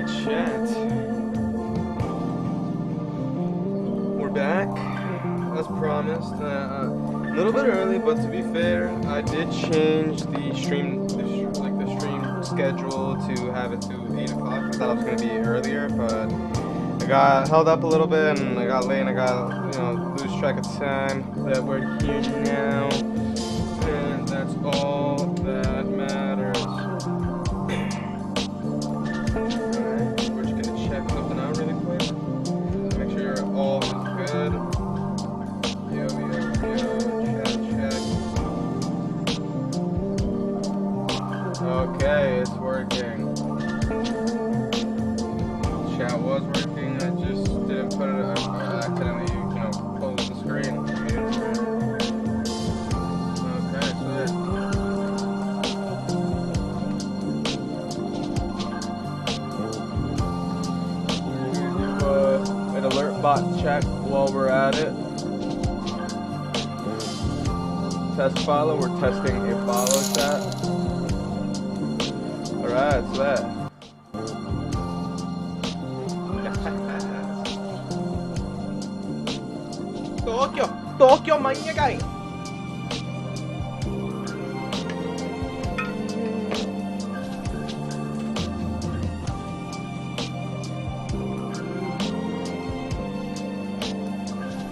Alright, chat. We're back, as promised. A little bit early, but to be fair, I did change the stream schedule to have it to 8 o'clock. I thought it was going to be earlier, but I got held up a little bit, and I got late, and I got, lose track of time. But we're here now, and that's all that matters. Alright, we're just gonna check something out really quick. Make sure all is good. Yo, check. Okay, it's working. Chat was working, I just didn't put it, accidentally, closed the screen. Okay, so an alert bot check while we're at it. Test follow, we're testing a follow chat. Alright, so that. Tokyo, manyagai!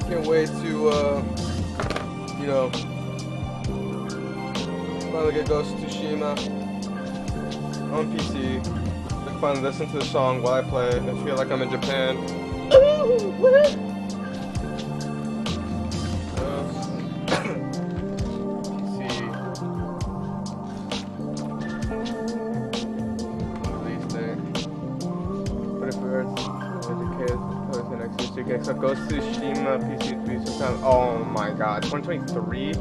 Can't wait to, finally get Ghost of Tsushima on PC. Like, finally listen to the song while I play it. I feel like I'm in Japan. So Ghost of Tsushima PC3 sometime. Oh my god, 2023.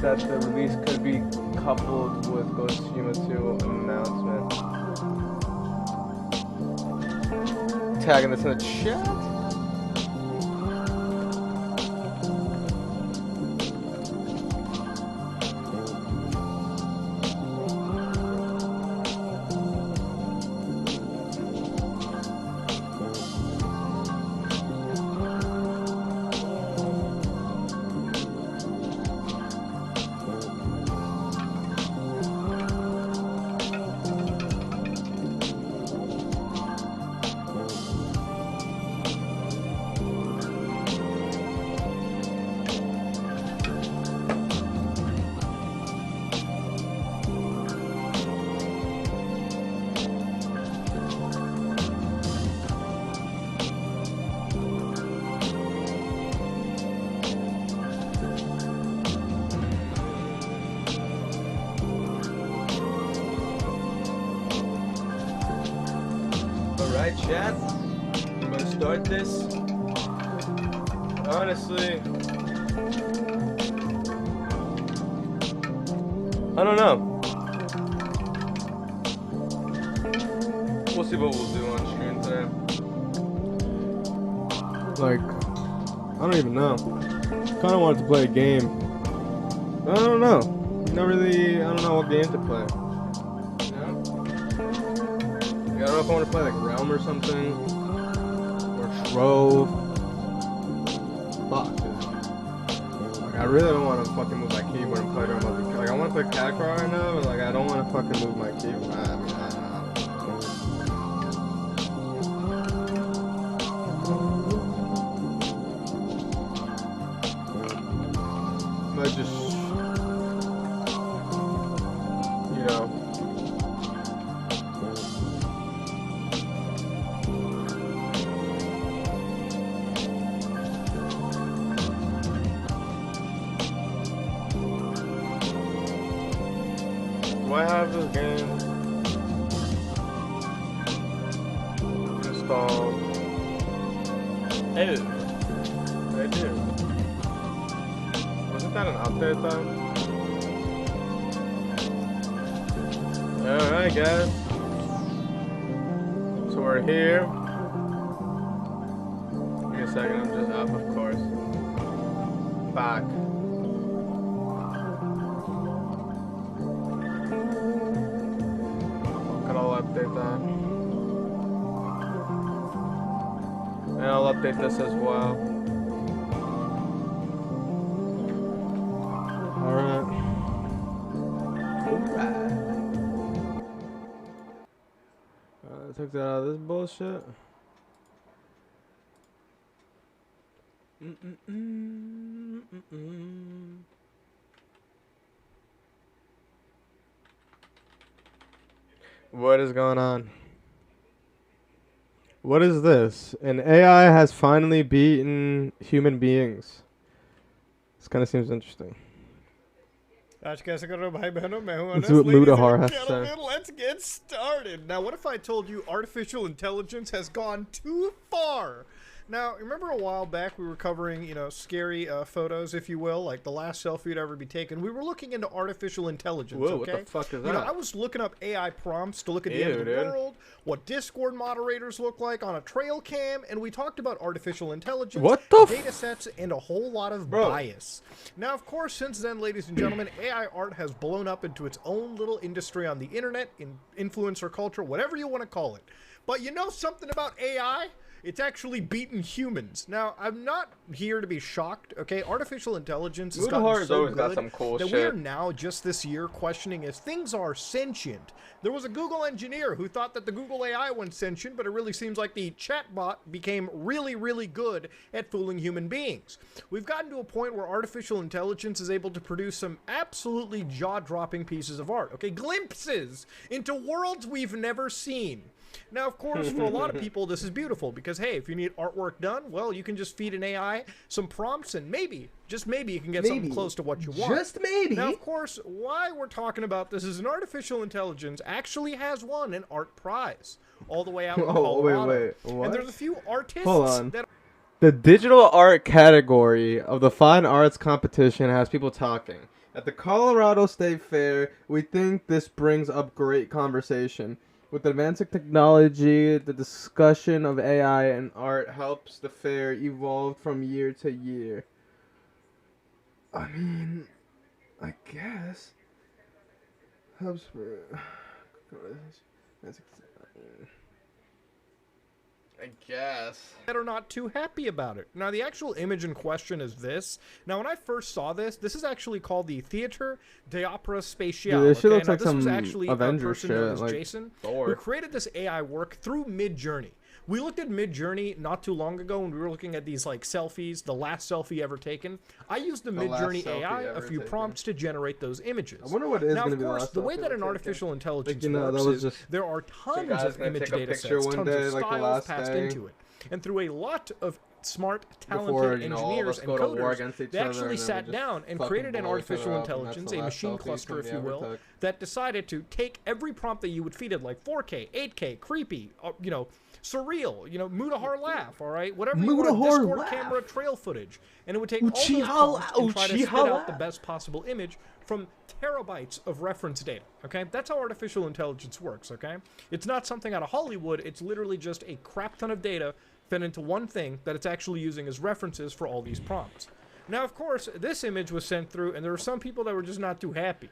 That the release could be coupled with Ghost of Tsushima 2 announcement. Tagging this in the chat. Alright, chat. I'm gonna start this. Honestly, I don't know. We'll see what we'll do on stream today. Like, I don't even know. Kinda wanted to play a game. I don't know. Not really, I don't know what game to play. I don't know if I want to play like Realm or something, or Trove. Fuck, dude. Like, I really don't want to fucking move my keyboard and play around with it. Like, I want to play Catcrawl right now, but like, I don't want to fucking move my keyboard. I mean, I don't know. But just, do I have this game installed? Oh, I do. Wasn't that an update though? Alright guys. So we're here. Give me a second, I'm just up of course. Back. update this as well. Alright. Took that out of this bullshit. What is going on? What is this? An AI has finally beaten human beings. This kind of seems interesting. Let's get started. Now, what if I told you artificial intelligence has gone too far? Now, remember a while back we were covering, scary photos, if you will, like the last selfie to ever be taken. We were looking into artificial intelligence. Whoa, okay? what the fuck is that? I was looking up AI prompts to look at the end of the world, what Discord moderators look like on a trail cam, and we talked about artificial intelligence, data sets, and a whole lot of bias. Now, of course, since then, ladies and gentlemen, AI art has blown up into its own little industry on the internet, in influencer culture, whatever you want to call it. But you know something about AI? It's actually beaten humans. Now, I'm not here to be shocked, okay? Artificial intelligence has gotten so good that we are now, just this year, questioning if things are sentient. There was a Google engineer who thought that the Google AI went sentient, but it really seems like the chatbot became really, really good at fooling human beings. We've gotten to a point where artificial intelligence is able to produce some absolutely jaw-dropping pieces of art, okay? Glimpses into worlds we've never seen. Now, of course, for a lot of people, this is beautiful because, hey, if you need artwork done, well, you can just feed an AI some prompts and maybe, just maybe, you can get something close to what you want. Just maybe. Now, of course, why we're talking about this is an artificial intelligence actually has won an art prize all the way out in Colorado. Wait, what? And there's a few artists that... The digital art category of the Fine Arts competition has people talking. At the Colorado State Fair, we think this brings up great conversation. With advancing technology, the discussion of AI and art helps the fair evolve from year to year. I mean, I guess. Helps for... I guess. That are not too happy about it. Now, the actual image in question is this. Now, when I first saw this, this is actually called the Theater de Opera Spatiale. Dude, this shit looks now, like this some was actually Avengers a person shit, known as like Jason, Thor. who created this AI work through Midjourney. We looked at Midjourney not too long ago when we were looking at these like selfies, the last selfie ever taken. I used the Midjourney AI a few prompts to generate those images. I wonder what is now, going to of be course, the way that an artificial intelligence works is there are tons of image data sets, tons of styles passed into it. And through a lot of smart, talented engineers and coders, they actually sat down and created an artificial intelligence, a machine cluster, if you will, that decided to take every prompt that you would feed it, like 4K, 8K, creepy, surreal, Mudahar laugh, all right? Whatever you want, Discord camera trail footage. And it would take all those prompts and try to spit out the best possible image from terabytes of reference data, okay? That's how artificial intelligence works, okay? It's not something out of Hollywood. It's literally just a crap ton of data fed into one thing that it's actually using as references for all these prompts. Now, of course, this image was sent through, and there were some people that were just not too happy.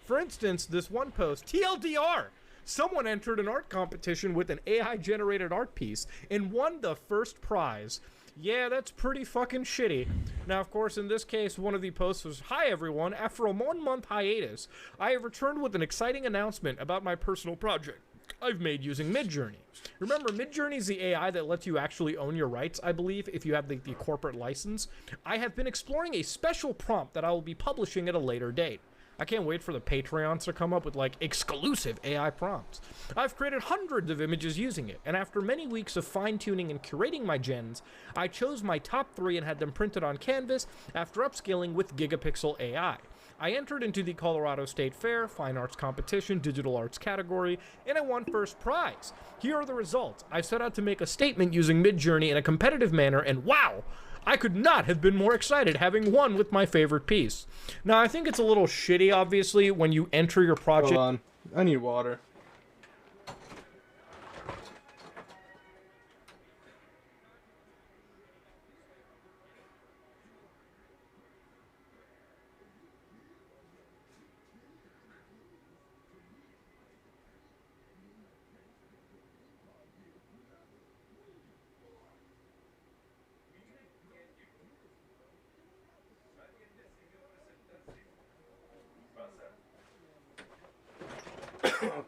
For instance, this one post, TLDR, someone entered an art competition with an AI-generated art piece and won the first prize. Yeah, that's pretty fucking shitty. Now, of course, in this case, one of the posts was, "Hi, everyone. After a 1-month hiatus, I have returned with an exciting announcement about my personal project I've made using Midjourney." Remember, Midjourney is the AI that lets you actually own your rights, I believe, if you have the corporate license. I have been exploring a special prompt that I will be publishing at a later date. I can't wait for the Patreons to come up with, like, exclusive AI prompts. I've created hundreds of images using it, and after many weeks of fine-tuning and curating my gens, I chose my top 3 and had them printed on canvas after upscaling with Gigapixel AI. I entered into the Colorado State Fair Fine Arts Competition Digital Arts category, and I won first prize. Here are the results. I set out to make a statement using Midjourney in a competitive manner, and wow! I could not have been more excited having won with my favorite piece. Now, I think it's a little shitty, obviously, when you enter your project... Hold on. I need water.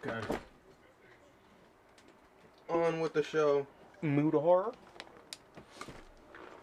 Okay. On with the show. Mood horror.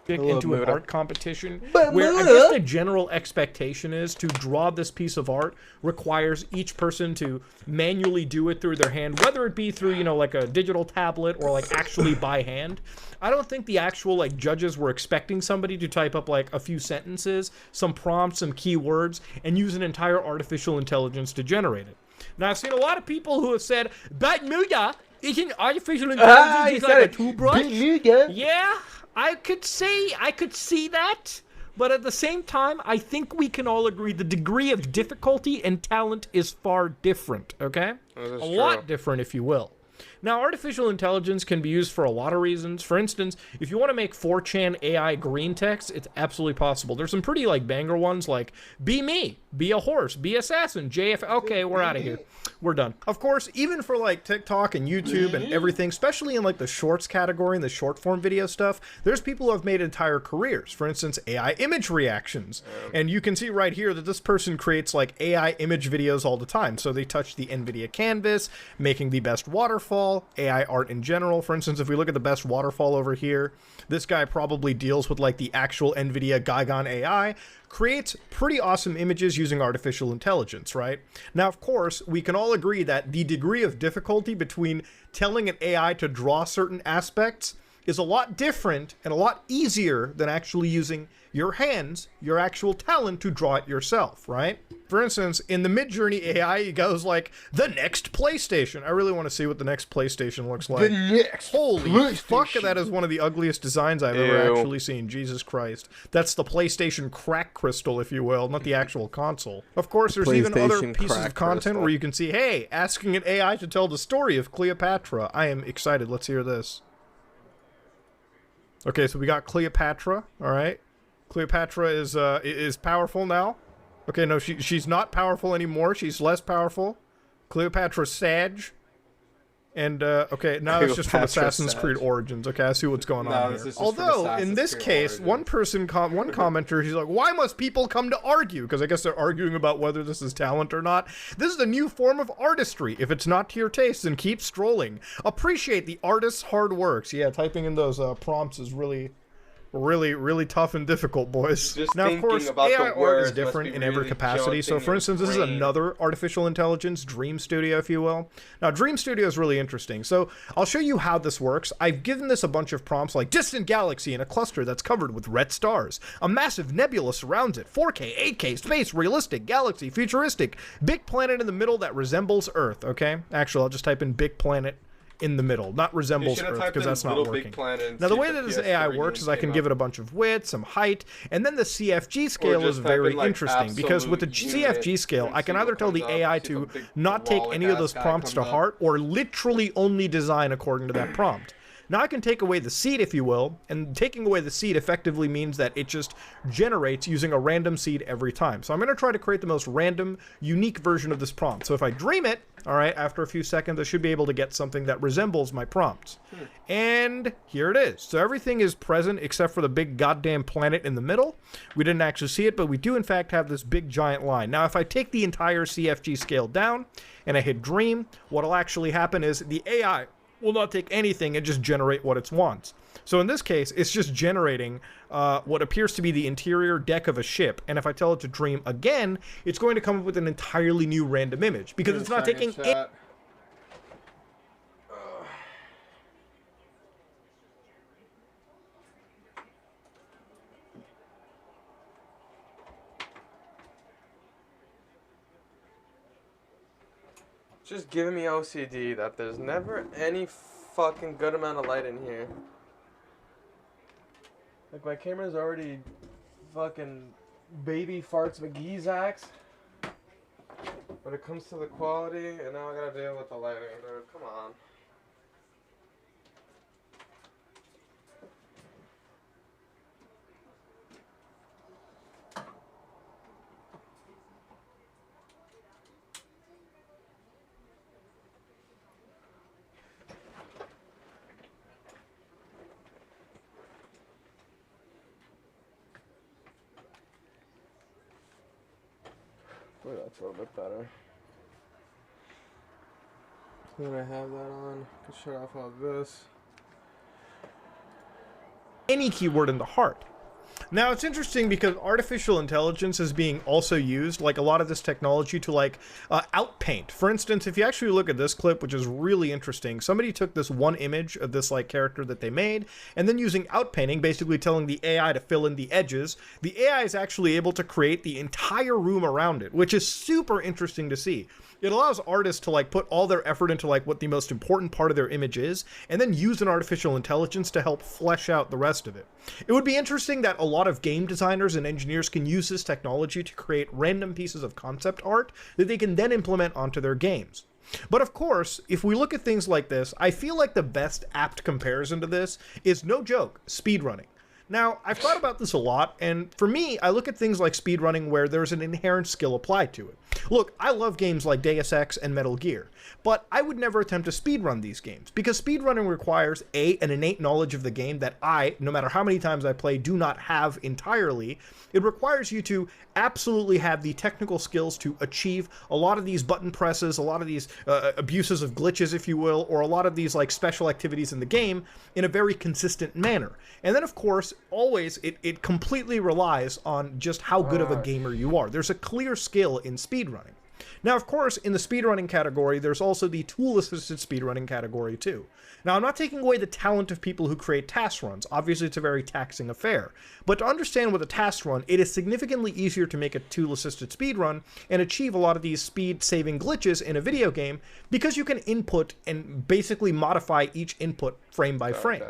Into an art competition where I guess the general expectation is to draw this piece of art requires each person to manually do it through their hand, whether it be through, you know, like a digital tablet or like actually by hand. I don't think the actual like judges were expecting somebody to type up like a few sentences, some prompts, some keywords, and use an entire artificial intelligence to generate it. Now I've seen a lot of people who have said, but Muda, isn't artificial intelligence like a toothbrush? Yeah. I could see that, but at the same time, I think we can all agree the degree of difficulty and talent is far different, okay? A lot different, if you will. Now, artificial intelligence can be used for a lot of reasons. For instance, if you want to make 4chan AI green text, it's absolutely possible. There's some pretty, like, banger ones like, be me, be a horse, be assassin, JF. Okay, we're out of here. We're done. Of course, even for, like, TikTok and YouTube and everything, especially in, like, the shorts category and the short form video stuff, there's people who have made entire careers. For instance, AI image reactions. And you can see right here that this person creates, like, AI image videos all the time. So they touch the NVIDIA canvas, making the best waterfall, AI art in general. For instance, if we look at the best waterfall over here, this guy probably deals with like the actual NVIDIA Gigon AI, creates pretty awesome images using artificial intelligence, right? Now, of course, we can all agree that the degree of difficulty between telling an AI to draw certain aspects is a lot different and a lot easier than actually using your hands, your actual talent to draw it yourself, right? For instance, in the Midjourney AI, it goes like, the next PlayStation. I really want to see what the next PlayStation looks like. The next Holy fuck, that is one of the ugliest designs I've ever actually seen. Jesus Christ. That's the PlayStation crack crystal, if you will, not the actual console. Of course, there's even other pieces of content where you can see, hey, asking an AI to tell the story of Cleopatra. I am excited. Let's hear this. Okay, so we got Cleopatra, all right? Cleopatra is powerful now. Okay, no, she's not powerful anymore. She's less powerful. Cleopatra Sag. And, okay, now it's just from Assassin's Creed Origins. Okay, I see what's going on here. Although, in this case, one commenter, he's like, why must people come to argue? Because I guess they're arguing about whether this is talent or not. This is a new form of artistry. If it's not to your taste, then keep strolling. Appreciate the artist's hard works. Yeah, typing in those prompts is really tough and difficult, boys. Now, of course, AI art is different in every capacity. So, for instance, this is another artificial intelligence, Dream Studio, if you will. Now, Dream Studio is really interesting. So, I'll show you how this works. I've given this a bunch of prompts like distant galaxy in a cluster that's covered with red stars. A massive nebula surrounds it. 4K, 8K, space, realistic, galaxy, futuristic. Big planet in the middle that resembles Earth, okay? Actually, I'll just type in big planet in the middle, not resembles Earth, because that's not working. Now, the way that this AI works is I can give it a bunch of width, some height, and then the CFG scale is very interesting, because with the CFG scale, I can either tell the AI to not take any of those prompts to heart, or literally only design according to that prompt. Now I can take away the seed, if you will, and taking away the seed effectively means that it just generates using a random seed every time. So I'm going to try to create the most random, unique version of this prompt. So if I dream it, all right, after a few seconds, I should be able to get something that resembles my prompts. And here it is. So everything is present except for the big goddamn planet in the middle. We didn't actually see it, but we do in fact have this big giant line. Now if I take the entire CFG scale down and I hit dream, what'll actually happen is the AI will not take anything and just generate what it wants. So in this case, it's just generating what appears to be the interior deck of a ship. And if I tell it to dream again, it's going to come up with an entirely new random image because it's not taking any. Just giving me OCD that there's never any fucking good amount of light in here. Like, my camera's already fucking baby farts McGee's axe. When it comes to the quality, and now I gotta deal with the lighting, dude. Come on. Boy, that's a little bit better. Then I have that on. I can shut off all this. Any keyword in the heart. Now, it's interesting because artificial intelligence is being also used, like a lot of this technology, to like outpaint. For instance, if you actually look at this clip, which is really interesting, somebody took this one image of this like character that they made, and then using outpainting, basically telling the AI to fill in the edges, the AI is actually able to create the entire room around it, which is super interesting to see. It allows artists to like put all their effort into like what the most important part of their image is, and then use an artificial intelligence to help flesh out the rest of it. It would be interesting that a lot of game designers and engineers can use this technology to create random pieces of concept art that they can then implement onto their games. But of course, if we look at things like this, I feel like the best apt comparison to this is, no joke, speedrunning. Now, I've thought about this a lot, and for me, I look at things like speedrunning where there's an inherent skill applied to it. Look, I love games like Deus Ex and Metal Gear, but I would never attempt to speedrun these games, because speedrunning requires, A, an innate knowledge of the game that I, no matter how many times I play, do not have entirely. It requires you to absolutely have the technical skills to achieve a lot of these button presses, a lot of these abuses of glitches, if you will, or a lot of these like special activities in the game in a very consistent manner. And then, of course, always it completely relies on just how good of a gamer you are. There's a clear skill in speedrunning. Now, of course, in the speedrunning category, there's also the tool-assisted speedrunning category, too. Now, I'm not taking away the talent of people who create task runs. Obviously, it's a very taxing affair. But to understand with a task run, it is significantly easier to make a tool-assisted speedrun and achieve a lot of these speed-saving glitches in a video game because you can input and basically modify each input frame by frame.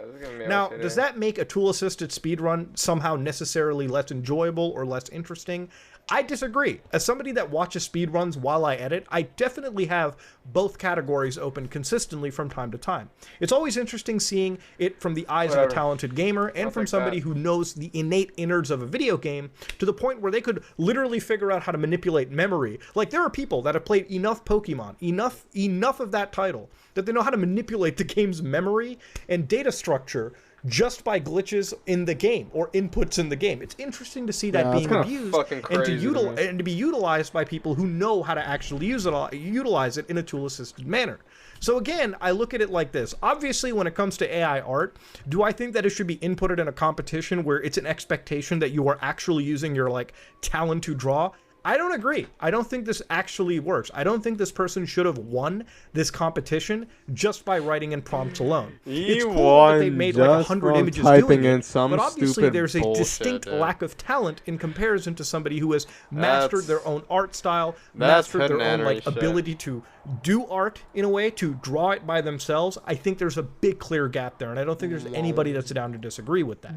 Now, does that make a tool-assisted speedrun somehow necessarily less enjoyable or less interesting? I disagree. As somebody that watches speedruns while I edit, I definitely have both categories open consistently from time to time. It's always interesting seeing it from the eyes of a talented gamer and from somebody who knows the innate innards of a video game to the point where they could literally figure out how to manipulate memory. Like, there are people that have played enough Pokemon, enough of that title, that they know how to manipulate the game's memory and data structure just by glitches in the game or inputs in the game. It's interesting to see that being abused and to be utilized by people who know how to actually utilize it in a tool-assisted manner. So again, I look at it like this. Obviously, when it comes to AI art, do I think that it should be inputted in a competition where it's an expectation that you are actually using your like talent to draw? I don't agree. I don't think this actually works. I don't think this person should have won this competition just by writing in prompts alone. It's cool that they made like 100 images doing it, but obviously there's a distinct lack of talent in comparison to somebody who has mastered their own art style, mastered their own like ability to do art in a way, to draw it by themselves. I think there's a big clear gap there, and I don't think there's anybody that's down to disagree with that.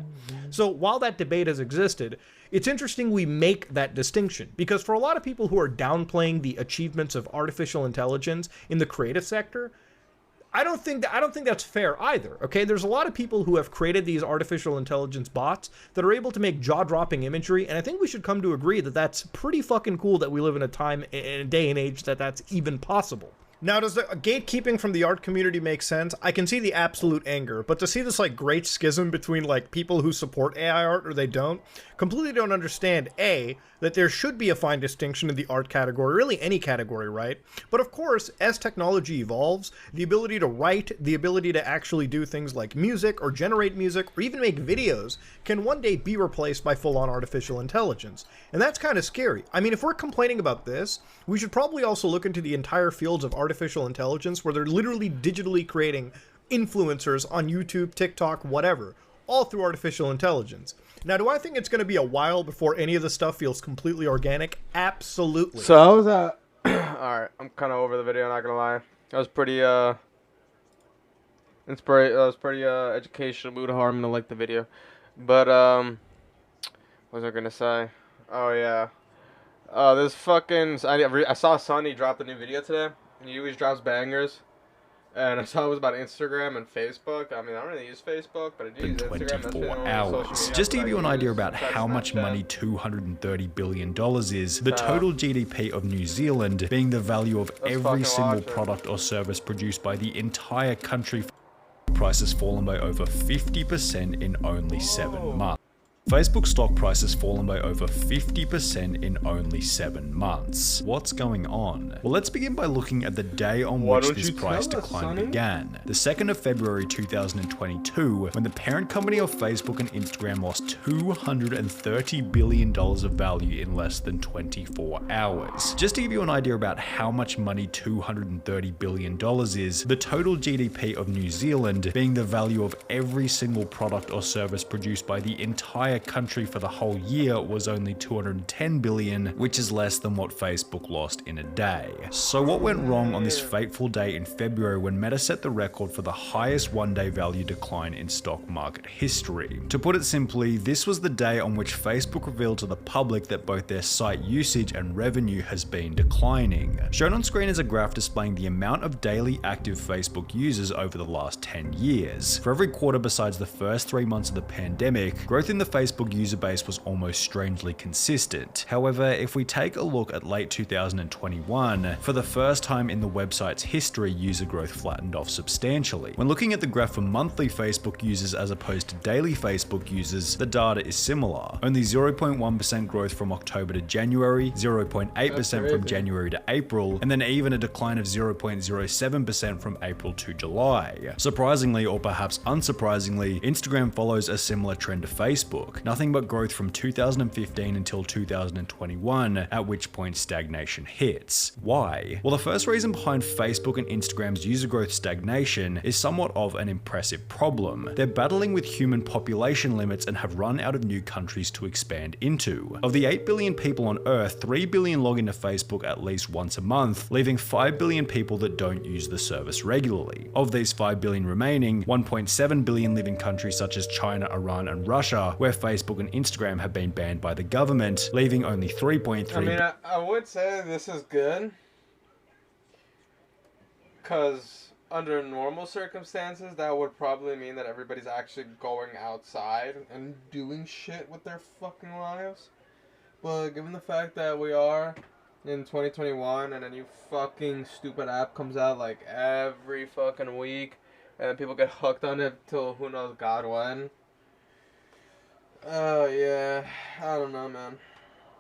So while that debate has existed, it's interesting we make that distinction, because for a lot of people who are downplaying the achievements of artificial intelligence in the creative sector, I don't think that's fair either. Okay, there's a lot of people who have created these artificial intelligence bots that are able to make jaw-dropping imagery, and I think we should come to agree that that's pretty fucking cool that we live in a time, in a day and age, that that's even possible. Now, does the gatekeeping from the art community make sense? I can see the absolute anger, but to see this like great schism between like people who support AI art or they don't, completely don't understand, A, that there should be a fine distinction in the art category, really any category, right? But of course, as technology evolves, the ability to write, the ability to actually do things like music or generate music or even make videos can one day be replaced by full-on artificial intelligence. And that's kind of scary. I mean, if we're complaining about this, we should probably also look into the entire fields of artificial intelligence where they're literally digitally creating influencers on YouTube, TikTok, whatever, all through artificial intelligence. Now, do I think it's going to be a while before any of this stuff feels completely organic? Absolutely. So I was alright, I'm kind of over the video, not gonna lie. That was pretty educational, mood harm, to like the video. But what was I gonna say? Oh yeah. This fucking I saw Sonny drop a new video today. He always drops bangers. And I saw it was about Instagram and Facebook. I mean, I don't really use Facebook, but I do use Instagram. 24 hours. Just to give you an idea about how much money $230 billion is, the total GDP of New Zealand being the value of every single product or service produced by the entire country, price has fallen by over 50% in only 7 months. Facebook's stock price has fallen by over 50% in only 7 months. What's going on? Well, let's begin by looking at the day on which this price decline began. The 2nd of February 2022, when the parent company of Facebook and Instagram lost $230 billion of value in less than 24 hours. Just to give you an idea about how much money $230 billion is, the total GDP of New Zealand, being the value of every single product or service produced by the entire country for the whole year, was only $210 billion, which is less than what Facebook lost in a day. So what went wrong on this fateful day in February when Meta set the record for the highest one-day value decline in stock market history? To put it simply, this was the day on which Facebook revealed to the public that both their site usage and revenue has been declining. Shown on screen is a graph displaying the amount of daily active Facebook users over the last 10 years. For every quarter besides the first 3 months of the pandemic, growth in the Facebook user base was almost strangely consistent. However, if we take a look at late 2021, for the first time in the website's history, user growth flattened off substantially. When looking at the graph for monthly Facebook users as opposed to daily Facebook users, the data is similar. Only 0.1% growth from October to January, 0.8% from January to April, and then even a decline of 0.07% from April to July. Surprisingly, or perhaps unsurprisingly, Instagram follows a similar trend to Facebook. Nothing but growth from 2015 until 2021, at which point stagnation hits. Why? Well, the first reason behind Facebook and Instagram's user growth stagnation is somewhat of an impressive problem. They're battling with human population limits and have run out of new countries to expand into. Of the 8 billion people on Earth, 3 billion log into Facebook at least once a month, leaving 5 billion people that don't use the service regularly. Of these 5 billion remaining, 1.7 billion live in countries such as China, Iran, and Russia, where Facebook and Instagram have been banned by the government, leaving only 3.3. I mean, I would say this is good, because under normal circumstances, that would probably mean that everybody's actually going outside and doing shit with their fucking lives. But given the fact that we are in 2021 and a new fucking stupid app comes out like every fucking week, and people get hooked on it till who knows God when. Oh yeah, I don't know, man.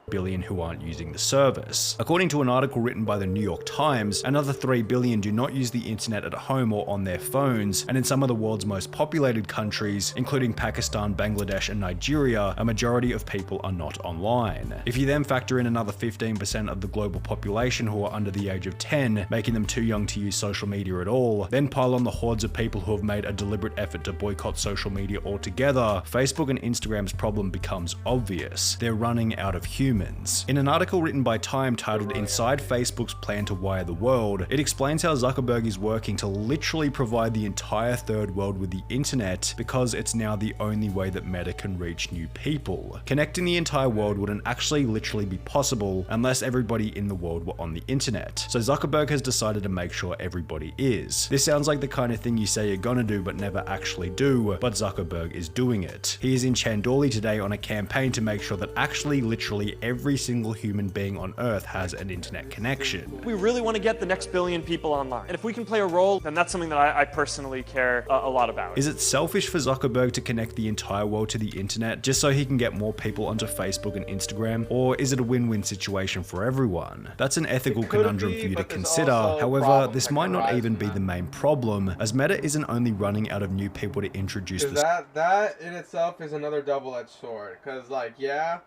Billion who aren't using the service. According to an article written by the New York Times, another 3 billion do not use the internet at home or on their phones, and in some of the world's most populated countries, including Pakistan, Bangladesh, and Nigeria, a majority of people are not online. If you then factor in another 15% of the global population who are under the age of 10, making them too young to use social media at all, then pile on the hordes of people who have made a deliberate effort to boycott social media altogether, Facebook and Instagram's problem becomes obvious. They're running out of humans. In an article written by Time titled "Inside Facebook's Plan to Wire the World," it explains how Zuckerberg is working to literally provide the entire third world with the internet because it's now the only way that Meta can reach new people. Connecting the entire world wouldn't actually literally be possible unless everybody in the world were on the internet. So Zuckerberg has decided to make sure everybody is. This sounds like the kind of thing you say you're gonna do but never actually do, but Zuckerberg is doing it. He is in Chandoli today on a campaign to make sure that actually literally every single human being on Earth has an internet connection. We really want to get the next billion people online. And if we can play a role, then that's something that I personally care a lot about. Is it selfish for Zuckerberg to connect the entire world to the internet just so he can get more people onto Facebook and Instagram? Or is it a win-win situation for everyone? That's an ethical conundrum for you to consider. However, this might not even be the main problem, as Meta isn't only running out of new people to introduce this. That in itself is another double-edged sword. Because, like, yeah,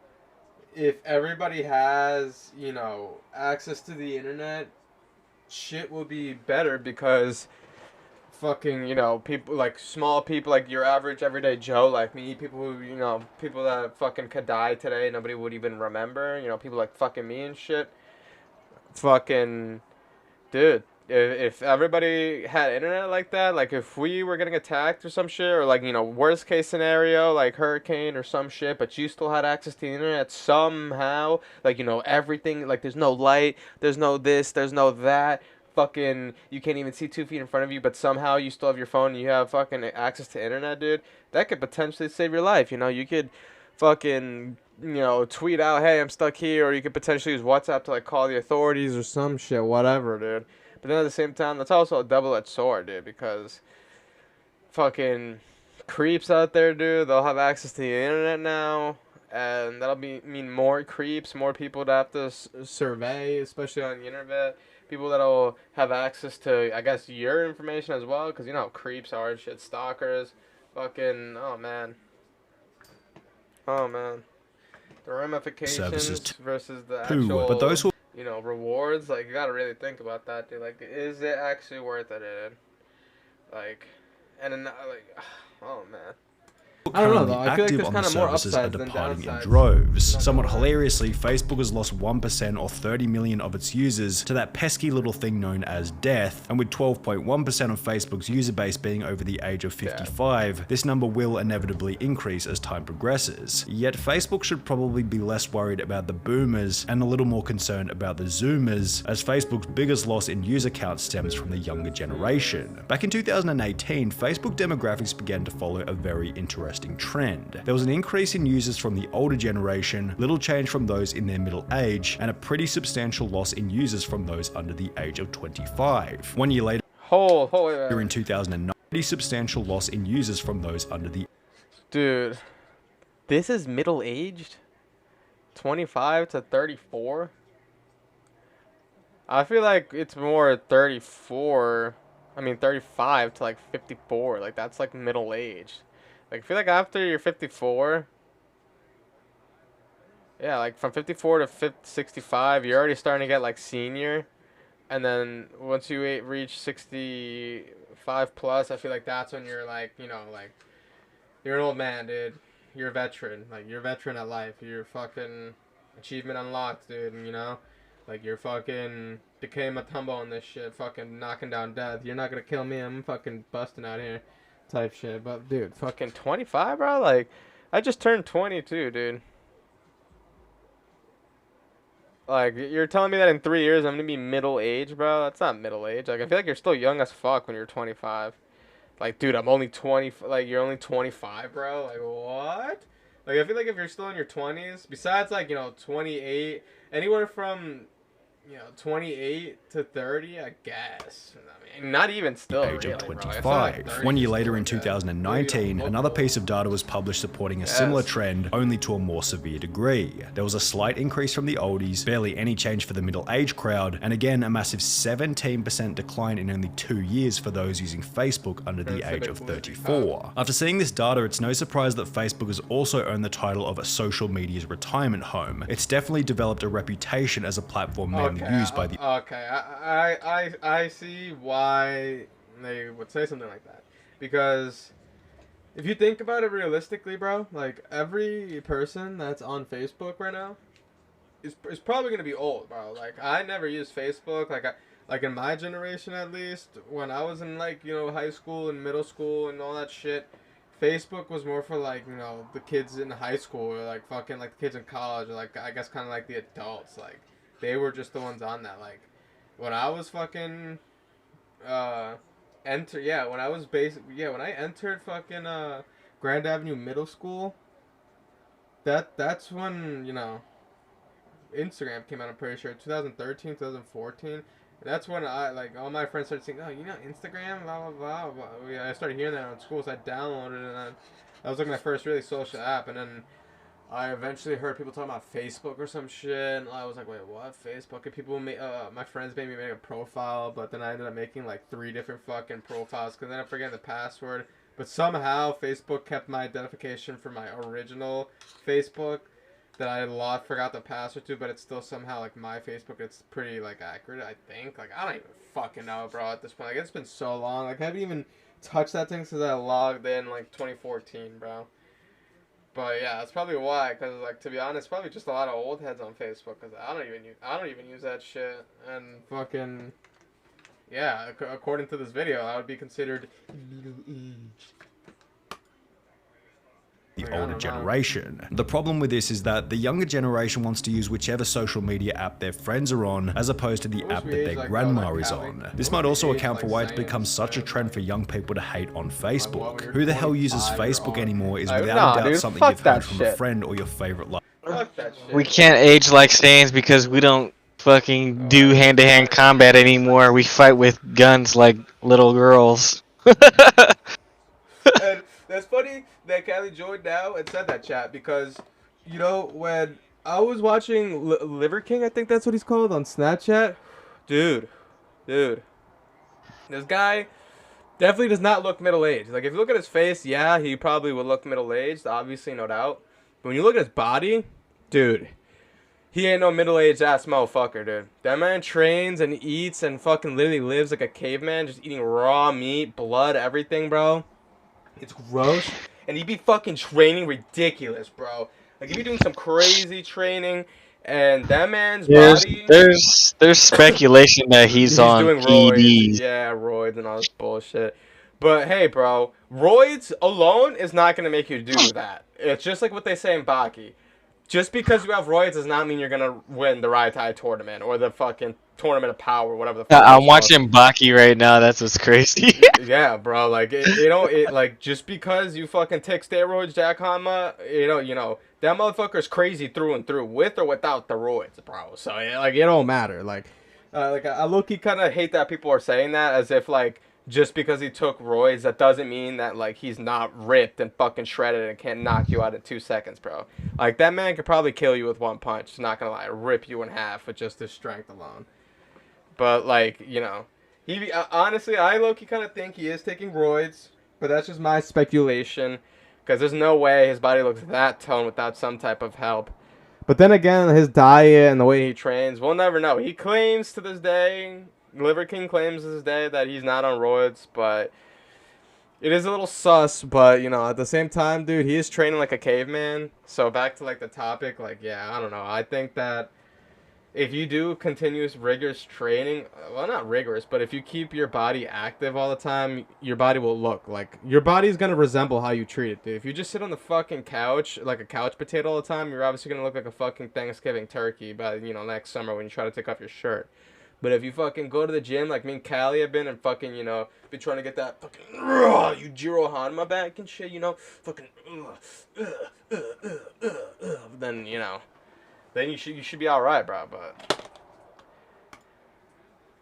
if everybody has, you know, access to the internet, shit will be better because fucking, you know, people, like, small people, like your average everyday Joe, like me, people who, you know, people that fucking could die today, nobody would even remember, you know, people like fucking me and shit. Fucking, dude. If everybody had internet like that, like if we were getting attacked or some shit, or like, you know, worst case scenario, like hurricane or some shit, but you still had access to the internet somehow, like, you know, everything, like there's no light, there's no this, there's no that, fucking, you can't even see 2 feet in front of you, but somehow you still have your phone and you have fucking access to internet, dude, that could potentially save your life, you know, you could fucking, you know, tweet out, hey, I'm stuck here, or you could potentially use WhatsApp to, like, call the authorities or some shit, whatever, dude. But then at the same time, that's also a double-edged sword, dude, because fucking creeps out there, dude. They'll have access to the internet now, and that'll mean more creeps, more people to have to survey, especially on the internet. People that'll have access to, I guess, your information as well, because you know how creeps are and shit, stalkers, fucking, oh man, the ramifications versus the actual, but those who, you know, rewards. Like, you gotta really think about that, dude. Like, is it actually worth it, dude? Like, and then like, oh man. I don't know though. I feel like there's kind of more upsides than downsides. In droves. Somewhat hilariously, Facebook has lost 1% or 30 million of its users to that pesky little thing known as death, and with 12.1% of Facebook's user base being over the age of 55, this number will inevitably increase as time progresses. Yet Facebook should probably be less worried about the boomers and a little more concerned about the zoomers, as Facebook's biggest loss in user count stems from the younger generation. Back in 2018, Facebook demographics began to follow a very interesting trend. There was an increase in users from the older generation, little change from those in their middle age, and a pretty substantial loss in users from those under the age of 25. 1 year later, in 2009, pretty substantial loss in users from those under the... Dude, this is middle-aged? 25 to 34? I feel like it's more 35 to like 54. Like, that's like middle-aged. Like, I feel like after you're 54, yeah, like from 54 to 65, you're already starting to get like senior. And then once you reach 65 plus, I feel like that's when you're like, you know, like, you're an old man, dude. You're a veteran. Like, you're a veteran at life. You're fucking achievement unlocked, dude, you know? Like, you're fucking became a tumble on this shit, fucking knocking down death. You're not gonna kill me, I'm fucking busting out here. Type shit, but dude, fucking 25, bro. Like, I just turned 22, dude. Like, you're telling me that in 3 years I'm gonna be middle age, bro? That's not middle age. Like, I feel like you're still young as fuck when you're 25. Like, dude, I'm only 20. Like, you're only 25, bro. Like, what? Like, I feel like if you're still in your 20s, besides like, you know, 28, anywhere from, you know, 28 to 30, I guess. I mean, not even still. Age of 25. 1 year later in 2019, another piece of data was published supporting a similar trend, only to a more severe degree. There was a slight increase from the oldies, barely any change for the middle-aged crowd, and again a massive 17% decline in only 2 years for those using Facebook under the age of 34. After seeing this data, it's no surprise that Facebook has also earned the title of a social media's retirement home. It's definitely developed a reputation as a platform mainly used by the... Okay, I see why they would say something like that. Because if you think about it realistically, bro, like, every person that's on Facebook right now is probably going to be old, bro. Like, I never used Facebook. Like in my generation, at least, when I was in, like, you know, high school and middle school and all that shit, Facebook was more for, like, you know, the kids in high school, or like fucking like the kids in college, or like, I guess kind of like the adults. Like, they were just the ones on that. Like, when I was fucking when I entered fucking Grand Avenue Middle School, that's when, you know, Instagram came out. I'm pretty sure 2013, 2014. That's when all my friends started saying, oh, you know, Instagram, blah blah blah. Yeah, I started hearing that on school, so I downloaded it, and then that was like my first really social app. And then I eventually heard people talking about Facebook or some shit, and I was like, wait, what? Facebook? And people my friends made me make a profile, but then I ended up making like 3 different fucking profiles, because then I forget the password. But somehow Facebook kept my identification for my original Facebook that I forgot the password to, but it's still somehow like my Facebook. It's pretty like accurate, I think. Like, I don't even fucking know, bro, at this point. Like, it's been so long. Like, I haven't even touched that thing since I logged in like 2014, bro. But yeah, that's probably why. Cause like, to be honest, probably just a lot of old heads on Facebook. Cause I don't even use that shit. And fucking yeah, according to this video, I would be considered middle aged. The older generation. The problem with this is that the younger generation wants to use whichever social media app their friends are on, as opposed to the app that their grandma is on. This might also account for why it's become such a trend for young people to hate on Facebook. Who the hell uses Facebook anymore is without a doubt something you've heard from a friend or your favorite life. We can't age like Stains because we don't fucking do hand-to-hand combat anymore. We fight with guns like little girls. That's funny that Callie joined now and said that, chat, because, you know, when I was watching Liver King, I think that's what he's called, on Snapchat, dude, this guy definitely does not look middle-aged. Like, if you look at his face, yeah, he probably would look middle-aged, obviously, no doubt. But when you look at his body, dude, he ain't no middle-aged ass motherfucker, dude. That man trains and eats and fucking literally lives like a caveman, just eating raw meat, blood, everything, bro. It's gross. And he be fucking training ridiculous, bro. Like, he be doing some crazy training, and that man's body... There's speculation that he's on doing PEDs. roids. Yeah, roids and all this bullshit. But hey, bro, roids alone is not going to make you do that. It's just like what they say in Baki. Just because you have roids does not mean you're going to win the Raitai tournament or the fucking Tournament of Power, whatever the fuck. I'm watching Baki right now. That's what's crazy. Yeah, bro. Like, like, just because you fucking take steroids, Jack Hanma, you know, that motherfucker's crazy through and through, with or without the roids, bro. So, like, it don't matter. Like I low-key kind of hate that people are saying that, as if, like, just because he took roids, that doesn't mean that, like, he's not ripped and fucking shredded and can't knock you out in 2 seconds, bro. Like, that man could probably kill you with one punch. Not gonna lie, rip you in half with just his strength alone. But, like, you know, honestly, I low-key kind of think he is taking roids, but that's just my speculation, because there's no way his body looks that toned without some type of help. But then again, his diet and the way he trains, we'll never know. He claims to this day, Liver King claims to this day, that he's not on roids, but it is a little sus. But, you know, at the same time, dude, he is training like a caveman. So back to, like, the topic, like, yeah, I don't know. I think that if you do continuous rigorous training, well, not rigorous, but if you keep your body active all the time, your body will look like, your body's going to resemble how you treat it, dude. If you just sit on the fucking couch, like a couch potato all the time, you're obviously going to look like a fucking Thanksgiving turkey by, you know, next summer when you try to take off your shirt. But if you fucking go to the gym, like me and Callie have been, and fucking, you know, been trying to get that fucking, Yujiro Hanma back and shit, you know, fucking, then, you know, then you should be alright, bro, but...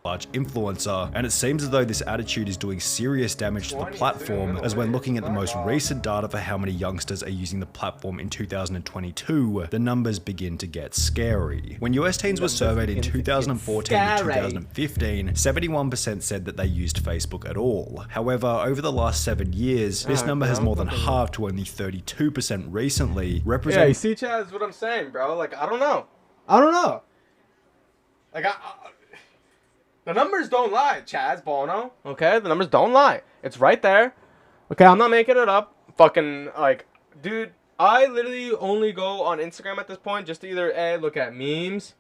large influencer, and it seems as though this attitude is doing serious damage to the platform, as when looking at the most recent data for how many youngsters are using the platform in 2022, the numbers begin to get scary. When US teens were surveyed in 2014 to 2015, 71% said that they used Facebook at all. However, over the last 7 years, this number has more than halved to only 32% recently, representing... Yeah, you see, Chad, is what I'm saying, bro. Like, I don't know. Like, the numbers don't lie, Chaz Bono. Okay, the numbers don't lie. It's right there. Okay, I'm not making it up. Fucking, like, dude, I literally only go on Instagram at this point just to either A, look at memes,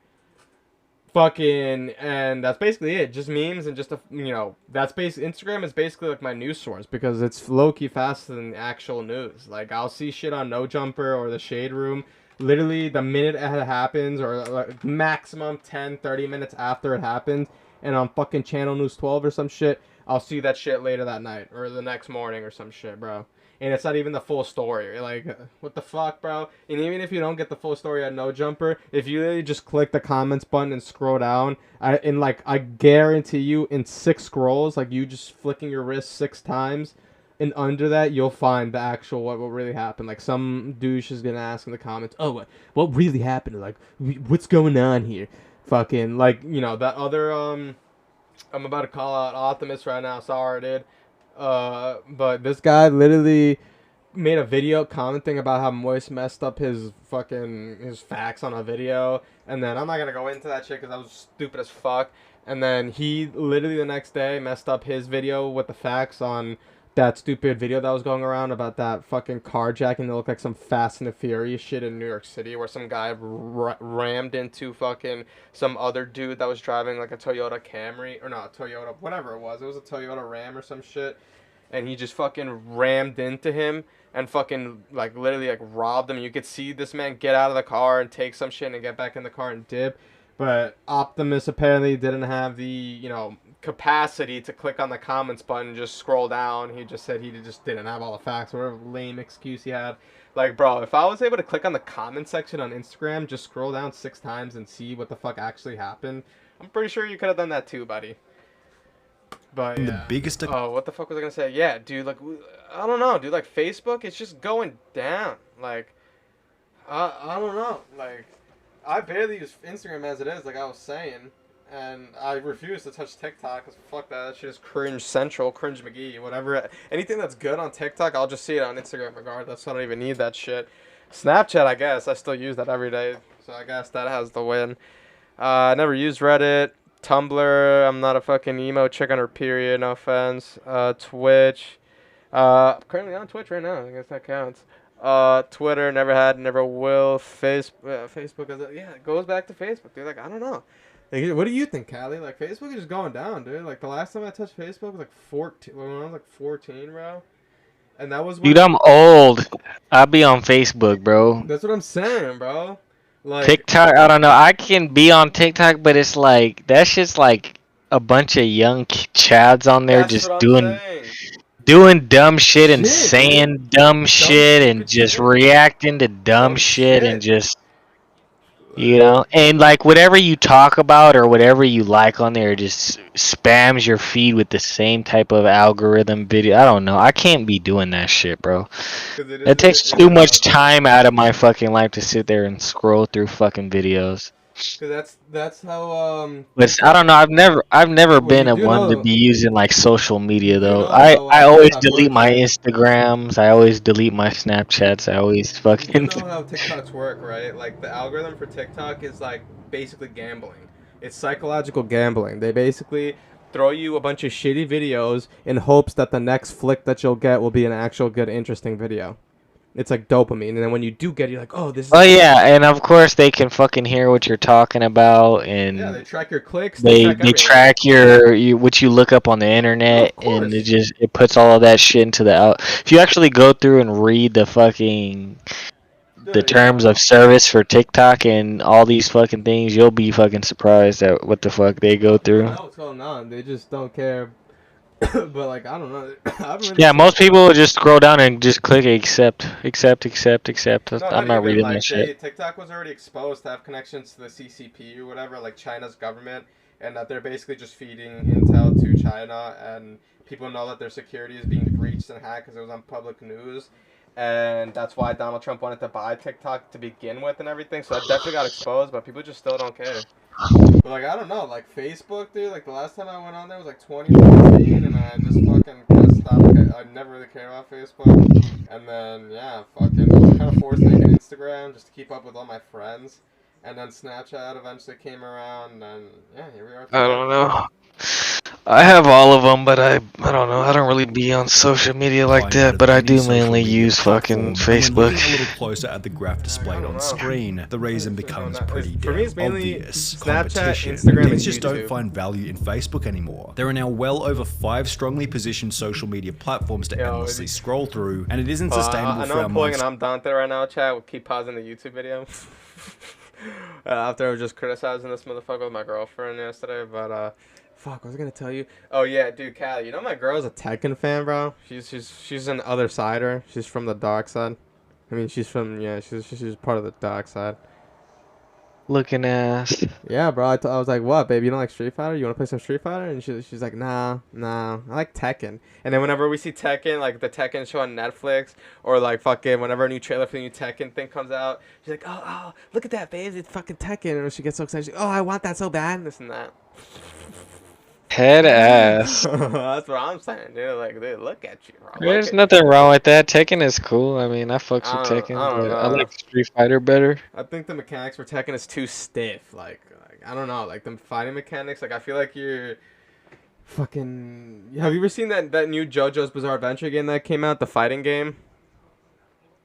fucking, and that's basically it. Just memes and just, you know, that's Instagram is basically like my news source, because it's low-key faster than actual news. Like, I'll see shit on No Jumper or the Shade Room literally the minute it happens, or like maximum 10-30 minutes after it happens. And on fucking Channel News 12 or some shit, I'll see that shit later that night or the next morning or some shit, bro. And it's not even the full story. Like, what the fuck, bro? And even if you don't get the full story at No Jumper, if you literally just click the comments button and scroll down, I guarantee you, in 6 scrolls, like you just flicking your wrist 6 times, and under that, you'll find the actual what really happened. Like, some douche is gonna ask in the comments, oh, what really happened? Like, what's going on here? Fucking, like, you know, that other, I'm about to call out Optimus right now, sorry, dude. But this guy literally made a video commenting about how Moist messed up his facts on a video. And then, I'm not gonna go into that shit because that was stupid as fuck. And then he literally the next day messed up his video with the facts on that stupid video that was going around about that fucking carjacking that looked like some Fast and the Furious shit in New York City, where some guy rammed into fucking some other dude that was driving like a Toyota Camry, or not Toyota, whatever it was a Toyota Ram or some shit, and he just fucking rammed into him and fucking like literally like robbed him. You could see this man get out of the car and take some shit and get back in the car and dip. But Optimus apparently didn't have the, you know, capacity to click on the comments button and just scroll down. He just said he just didn't have all the facts, whatever lame excuse he had. Like, bro, if I was able to click on the comment section on Instagram, just scroll down 6 times and see what the fuck actually happened, I'm pretty sure you could have done that too, buddy. But yeah. The biggest. Oh, what the fuck was I gonna say? Yeah, dude. Like, I don't know, dude. Like Facebook, it's just going down. Like, I don't know. Like, I barely use Instagram as it is. Like I was saying. And I refuse to touch TikTok because fuck that. That shit is cringe central, cringe McGee, whatever. Anything that's good on TikTok, I'll just see it on Instagram regardless. I don't even need that shit. Snapchat, I guess. I still use that every day. So I guess that has the win. I never used Reddit. Tumblr, I'm not a fucking emo chick on her period, no offense. Twitch. I'm currently on Twitch right now. I guess that counts. Twitter, never had, never will. Facebook, it goes back to Facebook, dude. Like, I don't know. Like, what do you think, Callie? Like, Facebook is just going down, dude. Like, the last time I touched Facebook was like 14, when I was like 14, bro. And that was when... Dude, I'm old. I'll be on Facebook, bro. That's what I'm saying, bro. Like, TikTok, I don't know. I can be on TikTok, but it's like, that shit's like a bunch of young chads on there just doing dumb shit and saying dumb shit and just reacting to dumb shit and just... You know, and like whatever you talk about or whatever you like on there just spams your feed with the same type of algorithm video. I don't know. I can't be doing that shit, bro. It takes too much time out of my fucking life to sit there and scroll through fucking videos. Cause that's how But I don't know. I've never been a one to be using like social media though. I always delete my Instagrams. I always delete my Snapchats. I always fucking. You know how TikToks work, right? Like the algorithm for TikTok is like basically gambling. It's psychological gambling. They basically throw you a bunch of shitty videos in hopes that the next flick that you'll get will be an actual good, interesting video. It's like dopamine, and then when you do get it, you're like, oh, this is... Oh, yeah, and of course they can fucking hear what you're talking about, and... Yeah, they track your clicks. They track your what you look up on the internet, and it puts all of that shit into the... If you actually go through and read the fucking... the terms of service for TikTok and all these fucking things, you'll be fucking surprised at what the fuck they go through. I know what's going on. They just don't care. But like, I don't know. Yeah, most people will just scroll down and just click accept. No, I'm not reading that shit. TikTok was already exposed to have connections to the CCP or whatever, like China's government, and that they're basically just feeding intel to China, and people know that their security is being breached and hacked because it was on public news. And that's why Donald Trump wanted to buy TikTok to begin with and everything. So that definitely got exposed, but people just still don't care. But like, I don't know, like Facebook, dude, like the last time I went on there was like 2014, and I just fucking kind of stopped. I never really cared about Facebook. And then, yeah, fucking, I was kind of forced to make an Instagram just to keep up with all my friends. And then Snapchat eventually came around, and yeah, here we are. I don't know. I have all of them, but I don't know. I don't really be on social media like that, but I do mainly use fucking Facebook. When looking a little closer at the graph displayed on screen, the reason becomes pretty damn obvious. Competition. Kids just don't find value in Facebook anymore. There are now well over 5 strongly positioned social media platforms to endlessly scroll through, and it isn't sustainable for our minds. I'm Dante right now, chat. We'll keep pausing the YouTube video. After I was just criticizing this motherfucker with my girlfriend yesterday, but fuck, what was I gonna tell you? Oh yeah, dude, Callie, you know my girl's a Tekken fan, bro. She's an other sider. She's from the dark side. I mean, she's part of the dark side. Looking ass. Yeah, bro. I was like, what, babe? You don't like Street Fighter? You want to play some Street Fighter? And she's like, nah. I like Tekken. And then whenever we see Tekken, like the Tekken show on Netflix, or like fucking whenever a new trailer for the new Tekken thing comes out, she's like, oh, look at that, babe. It's fucking Tekken. And she gets so excited. She's like, oh, I want that so bad. And this and that. Head ass. That's what I'm saying, dude. Like, dude, look at you, bro. There's nothing wrong with that. Tekken is cool. I mean, I fucks with Tekken. I like Street Fighter better. I think the mechanics for Tekken is too stiff. Like I don't know. Like, the fighting mechanics. Like, I feel like you're fucking... Have you ever seen that new JoJo's Bizarre Adventure game that came out? The fighting game?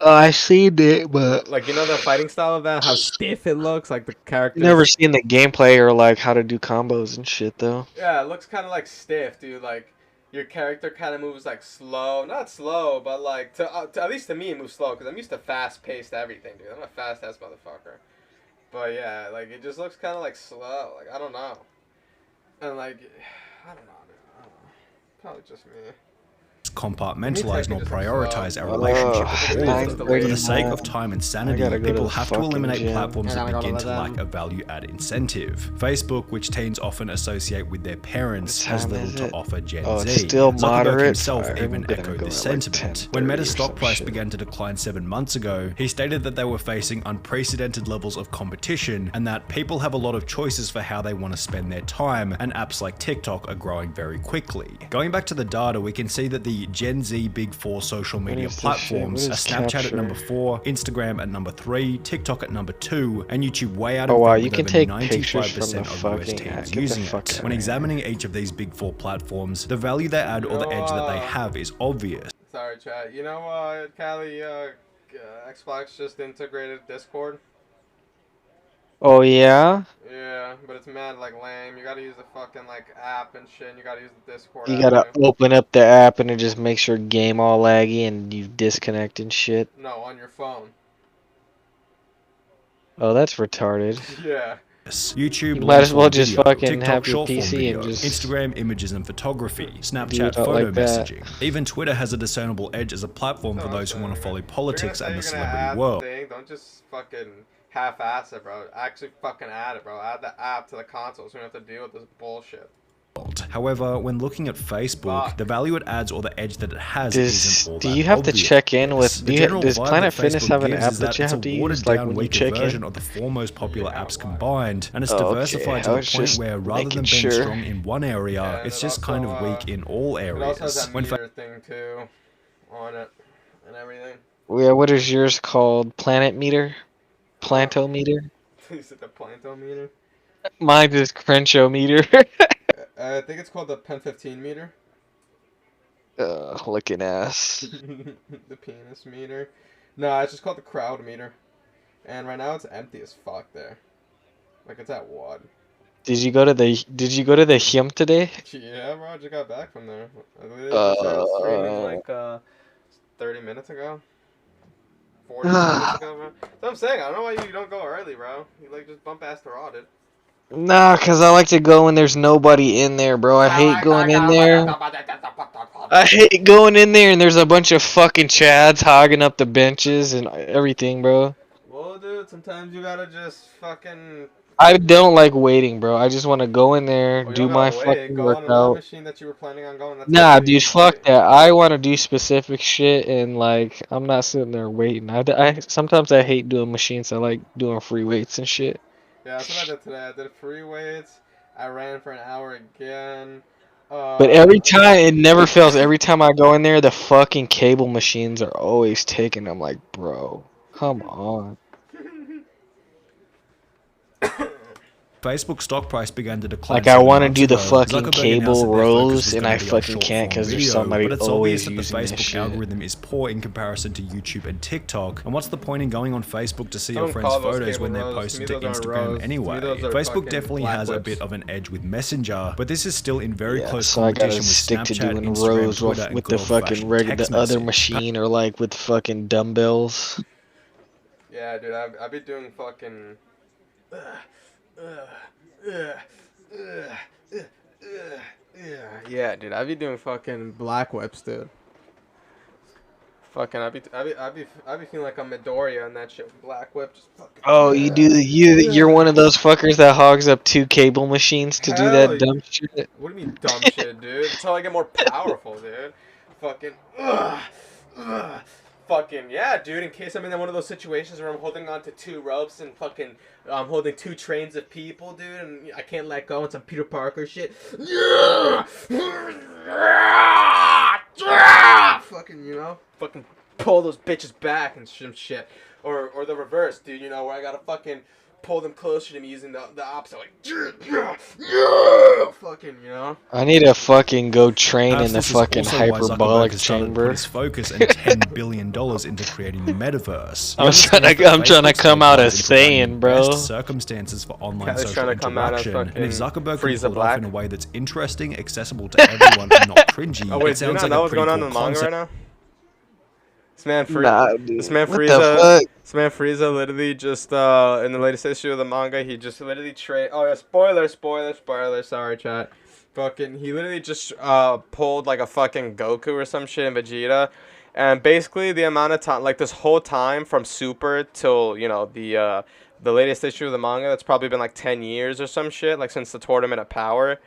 I seen it, but like, you know the fighting style of that, how stiff it looks, like the characters. Never seen the gameplay or like how to do combos and shit though. Yeah, it looks kind of like stiff, dude. Like your character kind of moves like slow, not slow, but like to at least to me it moves slow because I'm used to fast-paced everything, dude. I'm a fast-ass motherfucker. But yeah, like it just looks kind of like slow. Like I don't know, and like I don't know, dude. I don't know. Probably just me. compartmentalize nor prioritize our relationship with all of them. For the sake of time and sanity, people have to eliminate platforms that begin to lack a value-add incentive. Facebook, which teens often associate with their parents, has little to offer Gen Z. Zuckerberg himself even echoed this sentiment. When Meta's stock price began to decline 7 months ago, he stated that they were facing unprecedented levels of competition and that people have a lot of choices for how they want to spend their time, and apps like TikTok are growing very quickly. Going back to the data, we can see that the Gen Z big four social media platforms are Snapchat at number 4, Instagram at number 3, TikTok at number 2, and YouTube way out of there with over 95% of US teens using it. When examining each of these big four platforms, the value they add or the edge that they have is obvious. Sorry, chat. You know, Callie, Xbox just integrated Discord. Oh yeah? Yeah, but it's mad like lame. You gotta use the fucking like app and shit, and you gotta use the Discord You app gotta too. open up the app and it just makes your game all laggy and you disconnect and shit. No, on your phone. Oh, that's retarded. Yeah. YouTube, you might as well just video, fucking TikTok, have your short-form PC video, and just Instagram images and photography, Snapchat photo like messaging. Even Twitter has a discernible edge as a platform for those who want to follow politics and the celebrity world. Don't just fucking half-ass it, bro. Actually fucking add it, bro. Add the app to the console so we don't have to deal with this bullshit. However, when looking at Facebook, the value it adds or the edge that it has isn't all that do you have obvious. to check in with... does Planet Fitness have an app that you have to use, like when you check version in? of the four most popular apps combined, and it's diversified to the point where rather than being strong in one area, it's just kind of weak in all areas. It also has that meter thing too on it and everything. Yeah, what is yours called? Planet meter? Plantometer? You said the plantometer? Mine is Crenshaw meter. I think it's called the Pen 15 meter. Looking ass. The penis meter. No, it's just called the crowd meter. And right now it's empty as fuck there. Like it's at WAD. Did you go to the Him today? Yeah, bro, I just got back from there. I literally started streaming like 30 minutes ago. 40 minutes ago, bro. That's what I'm saying. I don't know why you don't go early, bro. You like just bump ass throttled. Nah, cause I like to go when there's nobody in there, bro. I hate going in there. I hate going in there and there's a bunch of fucking chads hogging up the benches and everything, bro. Well, dude, sometimes you gotta just fucking... I don't like waiting, bro. I just want to go in there, do my fucking workout. Machine that you were planning on going. Nah, dude, fuck that. I want to do specific shit and like I'm not sitting there waiting. Sometimes I hate doing machines. I like doing free weights and shit. Yeah, that's what I did today. I did free weights. I ran for an hour again. But every time, it never fails. Every time I go in there, the fucking cable machines are always taken. I'm like, bro, come on. Facebook stock price began to decline. Like I want to do the fucking cable rows and I fucking can't because there's somebody always using this shit. But it's obvious that the Facebook algorithm is poor in comparison to YouTube and TikTok. And what's the point in going on Facebook to see your friends' photos when they're posted to Instagram anyway? Facebook definitely has a bit of an edge with Messenger, but this is still in very close competition with Snapchat, Instagram, Twitter, and with the fucking the other machine or like with fucking dumbbells. Yeah, dude, I've been doing fucking. Yeah, dude, I be doing fucking black whips, dude. Fucking, I be feeling like I'm Midoriya and that shit. Black whip, just fucking. Oh, you're one of those fuckers that hogs up 2 cable machines to do that dumb shit. What do you mean dumb shit, dude? That's how I get more powerful, dude. Fucking. Fucking yeah, dude, in case I'm in one of those situations where I'm holding on to 2 ropes and fucking I'm holding 2 trains of people, dude, and I can't let go on some Peter Parker shit. Fucking, you know, fucking pull those bitches back and some shit. Or the reverse, dude, you know, where I gotta fucking pull them closer to me using the opposite, like, fucking, you know. I need to fucking go train in the fucking hyperbolic chamber. His focus and $10 billion into creating the metaverse. I'm trying to come out as Saiyan, bro. Circumstances for online social interaction, and if Zuckerberg can pull it off in a way that's interesting, accessible to everyone, and not cringy, oh wait, it sounds do you like know a what's pretty going on cool in the manga concept. right now? This man This man Frieza. This man Frieza literally just in the latest issue of the manga, he just literally trained. Oh yeah, spoiler. Sorry, chat. Fucking, he literally just pulled like a fucking Goku or some shit and Vegeta, and basically the amount of time, like this whole time from Super till the latest issue of the manga, that's probably been like 10 years or some shit, like since the Tournament of Power.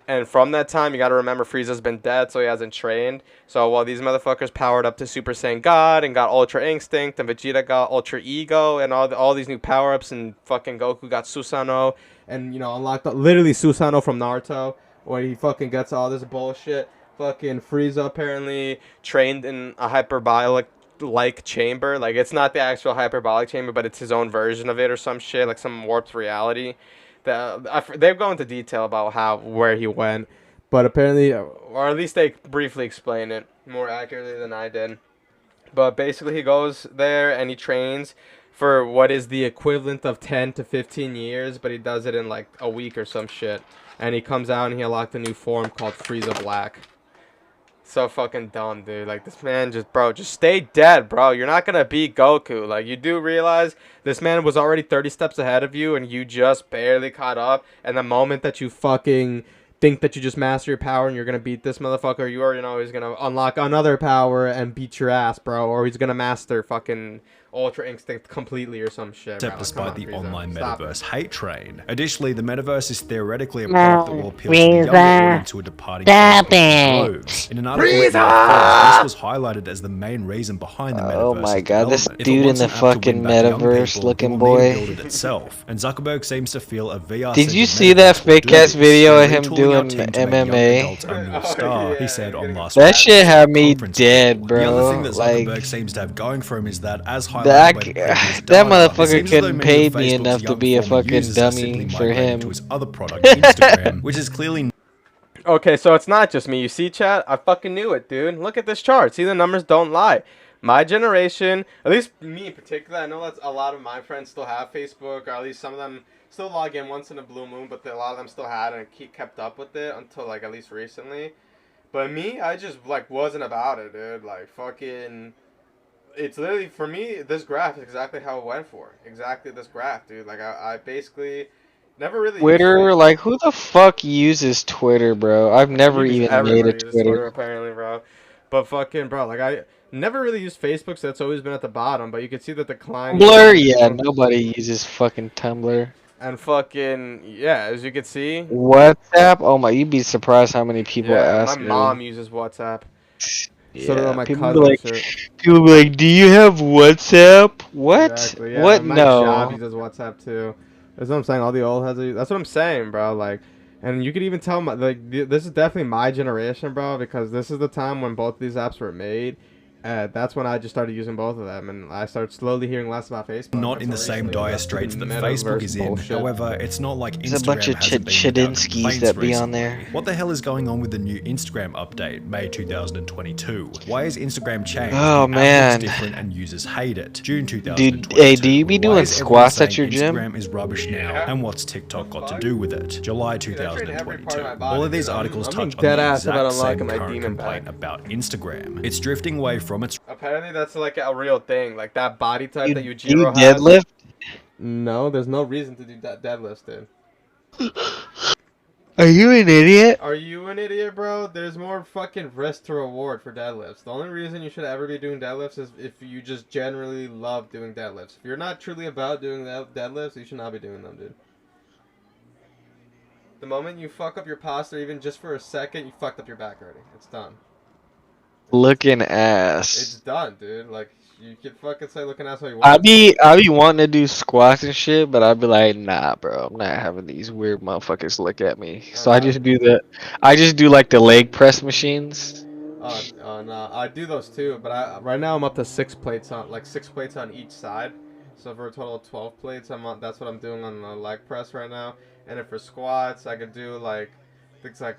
And from that time, you got to remember Frieza's been dead, so he hasn't trained. So while these motherfuckers powered up to Super Saiyan God and got Ultra Instinct, and Vegeta got Ultra Ego, and all these new power-ups, and fucking Goku got Susanoo, and unlocked literally Susanoo from Naruto, where he fucking gets all this bullshit. Fucking Frieza apparently trained in a hyperbolic chamber. Like, it's not the actual hyperbolic chamber, but it's his own version of it or some shit, like some warped reality. They go into detail about where he went, but apparently, or at least they briefly explain it more accurately than I did. But basically, he goes there and he trains for what is the equivalent of 10 to 15 years, but he does it in like a week or some shit. And he comes out and he unlocked a new form called Frieza Black. So fucking dumb, dude. Like, this man just stay dead, bro. You're not gonna beat Goku. Like, you do realize this man was already 30 steps ahead of you and you just barely caught up. And the moment that you fucking think that you just master your power and you're gonna beat this motherfucker, you already know he's gonna unlock another power and beat your ass, bro. Or he's gonna master fucking Ultra Instinct completely or some shit. Except despite the online metaverse hate train. Additionally, the metaverse is theoretically a product that will appeal to the younger audience who are departing droves. In an article this was highlighted as the main reason behind the metaverse. Oh my god, this dude in the fucking metaverse looking boy. Build it itself. And Zuckerberg seems to feel a VR. Did you see that fake ass video of him doing MMA? He said on last that shit had me dead, bro. The other thing that Zuckerberg seems to have going for him is that as that motherfucker couldn't pay me enough to be a fucking dummy for him. To his other product, Instagram, which is clearly. Okay, so it's not just me. You see, chat? I fucking knew it, dude. Look at this chart. See, the numbers don't lie. My generation, at least me in particular, I know that a lot of my friends still have Facebook, or at least some of them still log in once in a blue moon, but a lot of them still had and kept up with it until, like, at least recently. But me, I just, like, wasn't about it, dude. Like, fucking... It's literally, for me, this graph is exactly how it went for. Exactly this graph, dude. Like, I basically never really... Twitter? Like, who the fuck uses Twitter, bro? I've never even made a Twitter. Apparently, bro. But fucking, bro, like, I never really used Facebook, so it's always been at the bottom. But you can see the decline... Tumblr? Yeah, nobody uses fucking Tumblr. And fucking, yeah, as you can see... WhatsApp? Oh my, you'd be surprised how many people ask my mom uses WhatsApp. Yeah, so do my people be like, do you have WhatsApp? What? Exactly, yeah. What? My no. job uses WhatsApp too. That's what I'm saying. All the old heads. That's what I'm saying, bro. Like, and you could even tell this is definitely my generation, bro, because this is the time when both of these apps were made. That's when I just started using both of them, and I started slowly hearing less about Facebook. Not in the same dire straits that Facebook is in. Bullshit. However, it's not like Instagram There's a bunch of Chidinskis that be on there. What the hell is going on with the new Instagram update, May 2022? Why is Instagram changed? Oh man, it's different and users hate it. June 2022. Dude, hey, do you be doing squats at your gym? Instagram is rubbish now, and what's TikTok got to do with it? July 2022. All of these articles touch on the exact same current complaint about Instagram. It's drifting away from its... Apparently that's like a real thing, like that body type that you deadlift? No, there's no reason to do that deadlift, dude. Are you an idiot? Are you an idiot, bro? There's more fucking risk to reward for deadlifts. The only reason you should ever be doing deadlifts is if you just generally love doing deadlifts. If you're not truly about doing deadlifts, you should not be doing them, dude. The moment you fuck up your posture, even just for a second, you fucked up your back already. It's done. Looking ass. It's done, dude. Like, you can fucking say looking ass all you want. I be wanting to do squats and shit, but I'd be like, nah, bro, I'm not having these weird motherfuckers look at me. So I just do like the leg press machines. No, I do those too, but right now I'm up to 6 plates on each side. So for a total of 12 plates, that's what I'm doing on the leg press right now. And if for squats, I could do like things like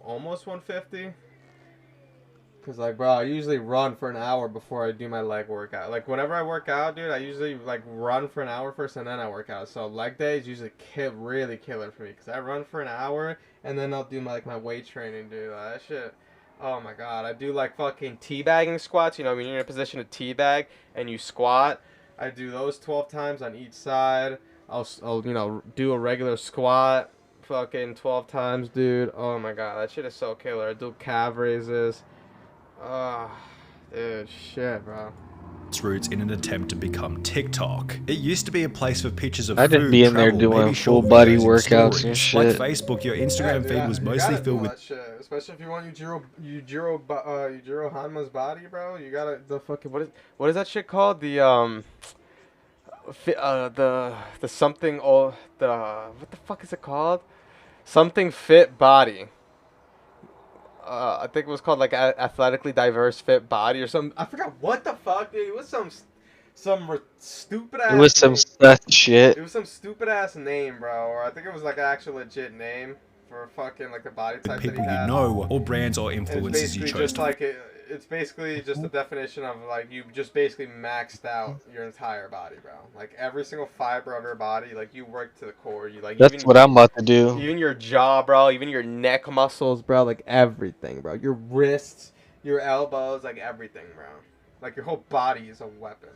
almost 150. Cause like, bro, I usually run for an hour before I do my leg workout. Like whenever I work out, dude, I usually like run for an hour first and then I work out. So leg day is usually really killer for me. Cause I run for an hour and then I'll do my weight training, dude. That shit, Oh my god, I do like fucking teabagging squats. You know, when you're in a position to teabag and you squat, I do those 12 times on each side. I'll you know, do a regular squat fucking 12 times, dude. Oh my god, that shit is so killer. I do calf raises. Oh, dude, shit, bro. Roots in an attempt to become TikTok. It used to be a place for pictures of I food, didn't be in travel, there doing maybe full short body videos workouts and stories. shit. Like Facebook, your Instagram feed was mostly filled with that shit. Especially if you want Yujiro Hanma's body, bro. You gotta the fucking what is that shit called? The something what the fuck is it called? Something fit body. I think it was called like athletically diverse fit body or something. I forgot what the fuck, dude. It was some stupid ass. It was some shit. It was some stupid ass name, bro. Or I think it was like an actual legit name for fucking like the body type people that he had. You know, or brands or influencers you chose to. It's basically just a definition of like you just basically maxed out your entire body, bro. Like every single fiber of your body, like you work to the core. You like. That's what I'm about to do. Even your jaw, bro. Even your neck muscles, bro. Like everything, bro. Your wrists, your elbows, like everything, bro. Like your whole body is a weapon.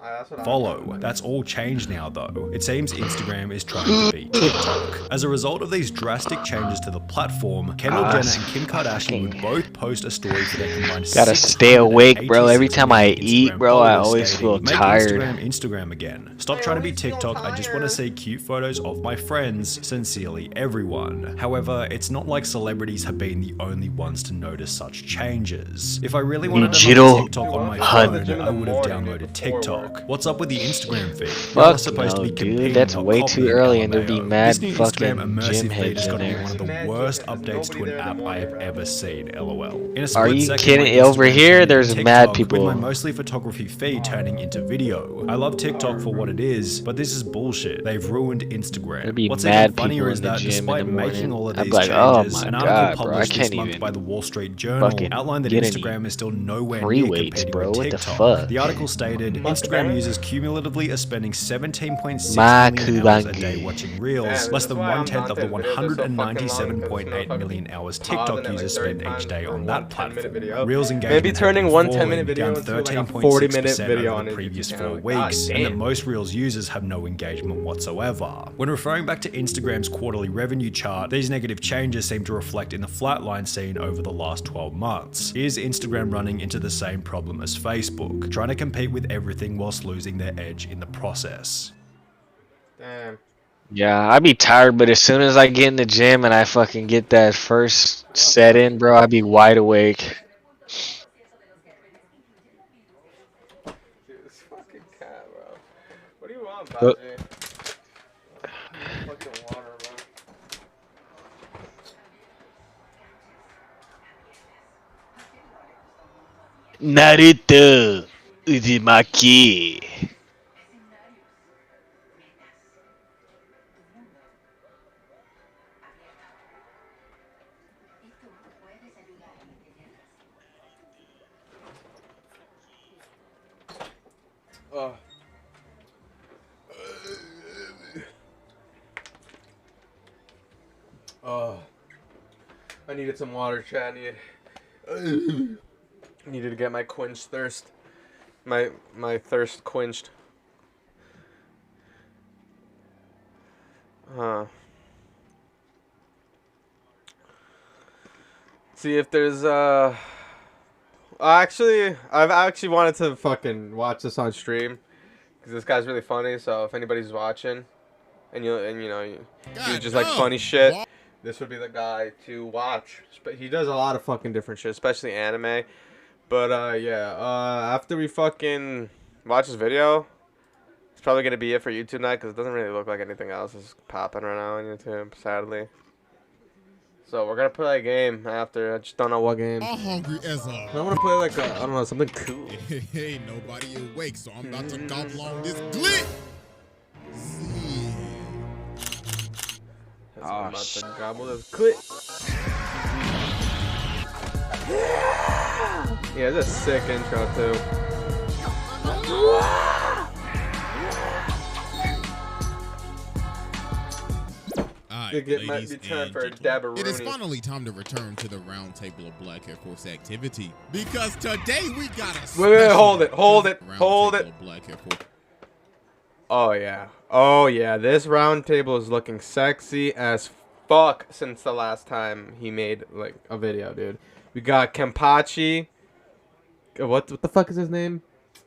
That's what Follow. That's all changed now, though. It seems Instagram is trying to beat TikTok. As a result of these drastic changes to the platform, Kendall Jenner and Kim Kardashian would both post a story for their combined. Gotta stay awake, bro. Every time I eat, bro, I always feel tired. Instagram again. Stop trying to be TikTok. I just want to see cute photos of my friends. Sincerely, everyone. However, it's not like celebrities have been the only ones to notice such changes. If I really wanted to make TikTok on my phone, I would have downloaded TikTok. What's up with the Instagram feed? Fuck no, dude. That's way too early and there'd be mad fucking gym heads in there. One of the worst updates to an app I have ever seen, lol. Are you kidding? Over here, there's mad people. With my mostly photography feed turning into video. I love TikTok for what it is, but this is bullshit. They've ruined Instagram. What's even funnier is that despite making all of these changes, an article published this month by the Wall Street Journal outlined that Instagram is still nowhere near competing with TikTok. The article stated, Instagram users cumulatively are spending 17.6 million hours a day watching Reels, less than 1/10 of the 197.8 million hours TikTok users spend each day on that platform. Reels engagement maybe turning one 10-minute video into like a 40-minute video on the previous 4 weeks, and that most Reels users have no engagement whatsoever. When referring back to Instagram's quarterly revenue chart, these negative changes seem to reflect in the flatline seen over the last 12 months. Is Instagram running into the same problem as Facebook, trying to compete with everything whilst losing their edge in the process? Damn. Yeah, I'd be tired, but as soon as I get in the gym and I fucking get that first set in, bro, I'd be wide awake. Dude, this fucking cat, bro. What do you want, Baji? Fucking water, bro. Naruto Uzumaki. I needed some water, chat. Needed to get my quenched thirst. My thirst quenched. See if there's I've actually wanted to fucking watch this on stream because this guy's really funny. So if anybody's watching, and you just like funny shit, this would be the guy to watch. But he does a lot of fucking different shit, especially anime. But yeah, after we fucking watch this video, it's probably gonna be it for YouTube night because it doesn't really look like anything else is popping right now on YouTube, sadly. So we're gonna play a game after. I just don't know what game. I'm hungry as I want to play like I don't know, something cool. Hey, nobody awake, so I'm about to gobble on this glit. I'm about to gobble this clit. Yeah, it's a sick intro too. It might be time for a dab of It is Rooney. finally time to return to the round table of Black Air Force activity because today we got a Wait, hold it. Black Air Force. Oh yeah, this round table is looking sexy as fuck since the last time he made like a video, dude. We got Kempachi. What the fuck is his name?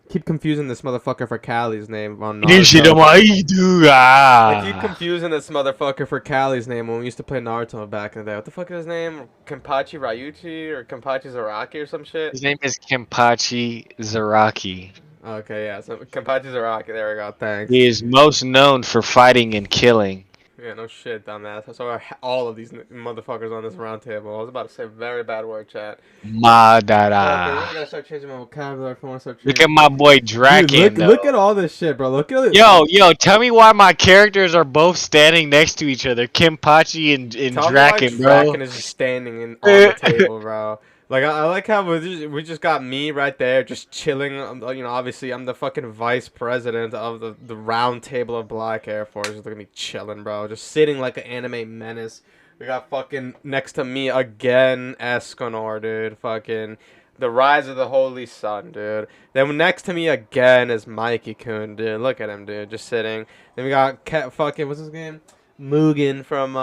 Keep confusing this motherfucker for Callie's name on Naruto. I keep confusing this motherfucker for Callie's name when we used to play Naruto back in the day. What the fuck is his name? Kempachi Ryuchi or Kempachi Zaraki or some shit? His name is Kempachi Zaraki. Okay, yeah, so Kempachi Zaraki, there we go, thanks. He is most known for fighting and killing. Yeah, no shit, dumbass. I saw all of these motherfuckers on this round table. I was about to say a very bad word, chat. Madara. I gotta start changing my vocabulary if I want to start Look at my boy Draken. Dude, look at all this shit, bro. Look at it. Yo, tell me why my characters are both standing next to each other. Kempachi and Draken, bro. Draken is just standing on the table, bro. Like, I like how we just got me right there, just chilling. You know, obviously, I'm the fucking vice president of the round table of Black Air Force. Just look at me chilling, bro. Just sitting like an anime menace. We got fucking next to me again, Escanor, dude. Fucking the Rise of the Holy Sun, dude. Then next to me again is Mikey-kun, dude. Look at him, dude. Just sitting. Then we got fucking, what's his name? Mugen from,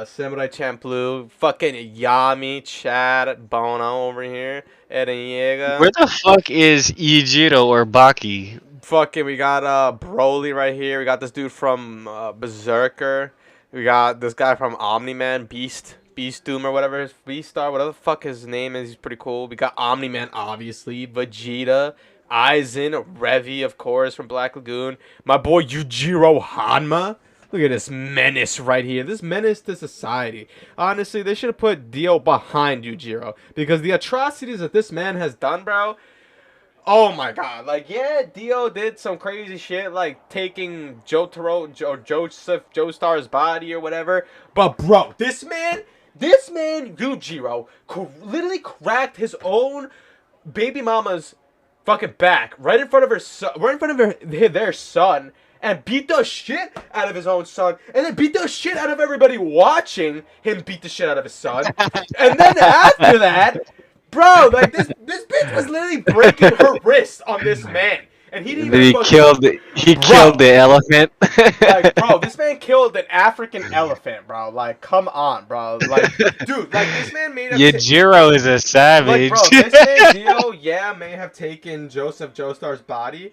Samurai Champloo, fucking Yami, Chad, Bono over here, Eren Yeager. Where the fuck is Ijiro or Baki? Fucking, we got Broly right here. We got this dude from Berserker. We got this guy from Omni-Man, Beast Doom or whatever his Beastar, whatever the fuck his name is. He's pretty cool. We got Omni-Man, obviously, Vegeta, Aizen, Revi, of course, from Black Lagoon. My boy Yujiro Hanma. Look at this menace right here. This menace to society. Honestly, they should have put Dio behind Yujiro. Because the atrocities that this man has done, bro. Oh my god. Like, yeah, Dio did some crazy shit. Like, taking Joestar's body or whatever. But, bro, this man, Yujiro, literally cracked his own baby mama's fucking back. Right in front of her son. Right in front of their son. And beat the shit out of his own son. And then beat the shit out of everybody watching him beat the shit out of his son. And then after that, bro, like this bitch was literally breaking her wrist on this man. And he didn't even killed the elephant. Like, bro, this man killed an African elephant, bro. Like, come on, bro. Like, dude, like, this man made a... Yujiro is a savage. Like, bro, this man, Dio, yeah, may have taken Joseph Joestar's body.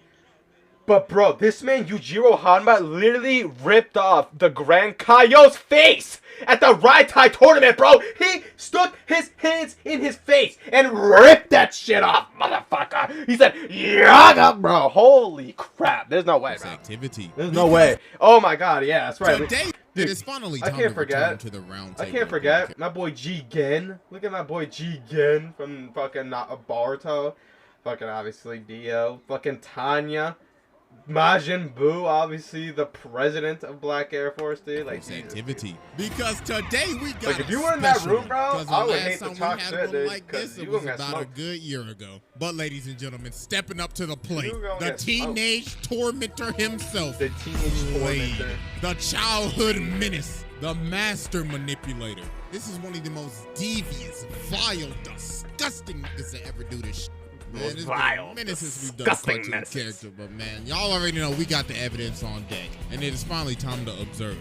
But, bro, this man, Yujiro Hanma, literally ripped off the Grand Kaio's face at the Raitai tournament, bro. He stuck his hands in his face and ripped that shit off, motherfucker. He said, Yaga, bro. Holy crap. There's no way, bro. There's no way. Oh, my God. Yeah, that's right. Today, it is finally time to return to the round table. I can't forget. My boy G-Gen. Look at my boy G-Gen from fucking Boruto. Fucking, obviously, Dio. Fucking Tanya. Majin Buu, obviously the president of Black Air Force, dude. Like, activity. Because today we got like, if you were in that room, bro, I would hate to talk shit, dude. Like this, it was about a good year ago. But, ladies and gentlemen, stepping up to the plate, the teenage tormentor himself, the teenage tormentor, the childhood menace, the master manipulator. This is one of the most devious, vile, disgusting niggas to ever do this shit. Man, it's vile, disgusting character, but man, y'all already know we got the evidence on deck, and it is finally time to observe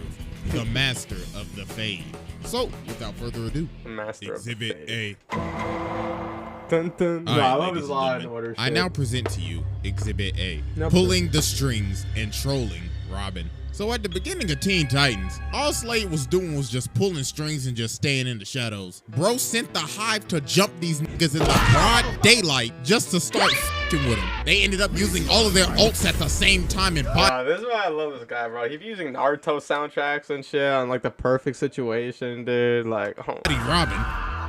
the master of the fade. So, without further ado, Exhibit A. Dun, dun. Right, I love his Law and Order shit. I now present to you Exhibit A, pulling the strings and trolling Robin. So at the beginning of Teen Titans, all Slade was doing was just pulling strings and just staying in the shadows. Bro sent the Hive to jump these niggas in the broad daylight just to start f***ing with them. They ended up using all of their ults at the same time and this is why I love this guy, bro. He's using Naruto soundtracks and shit on like the perfect situation, dude. Like, oh. Robin.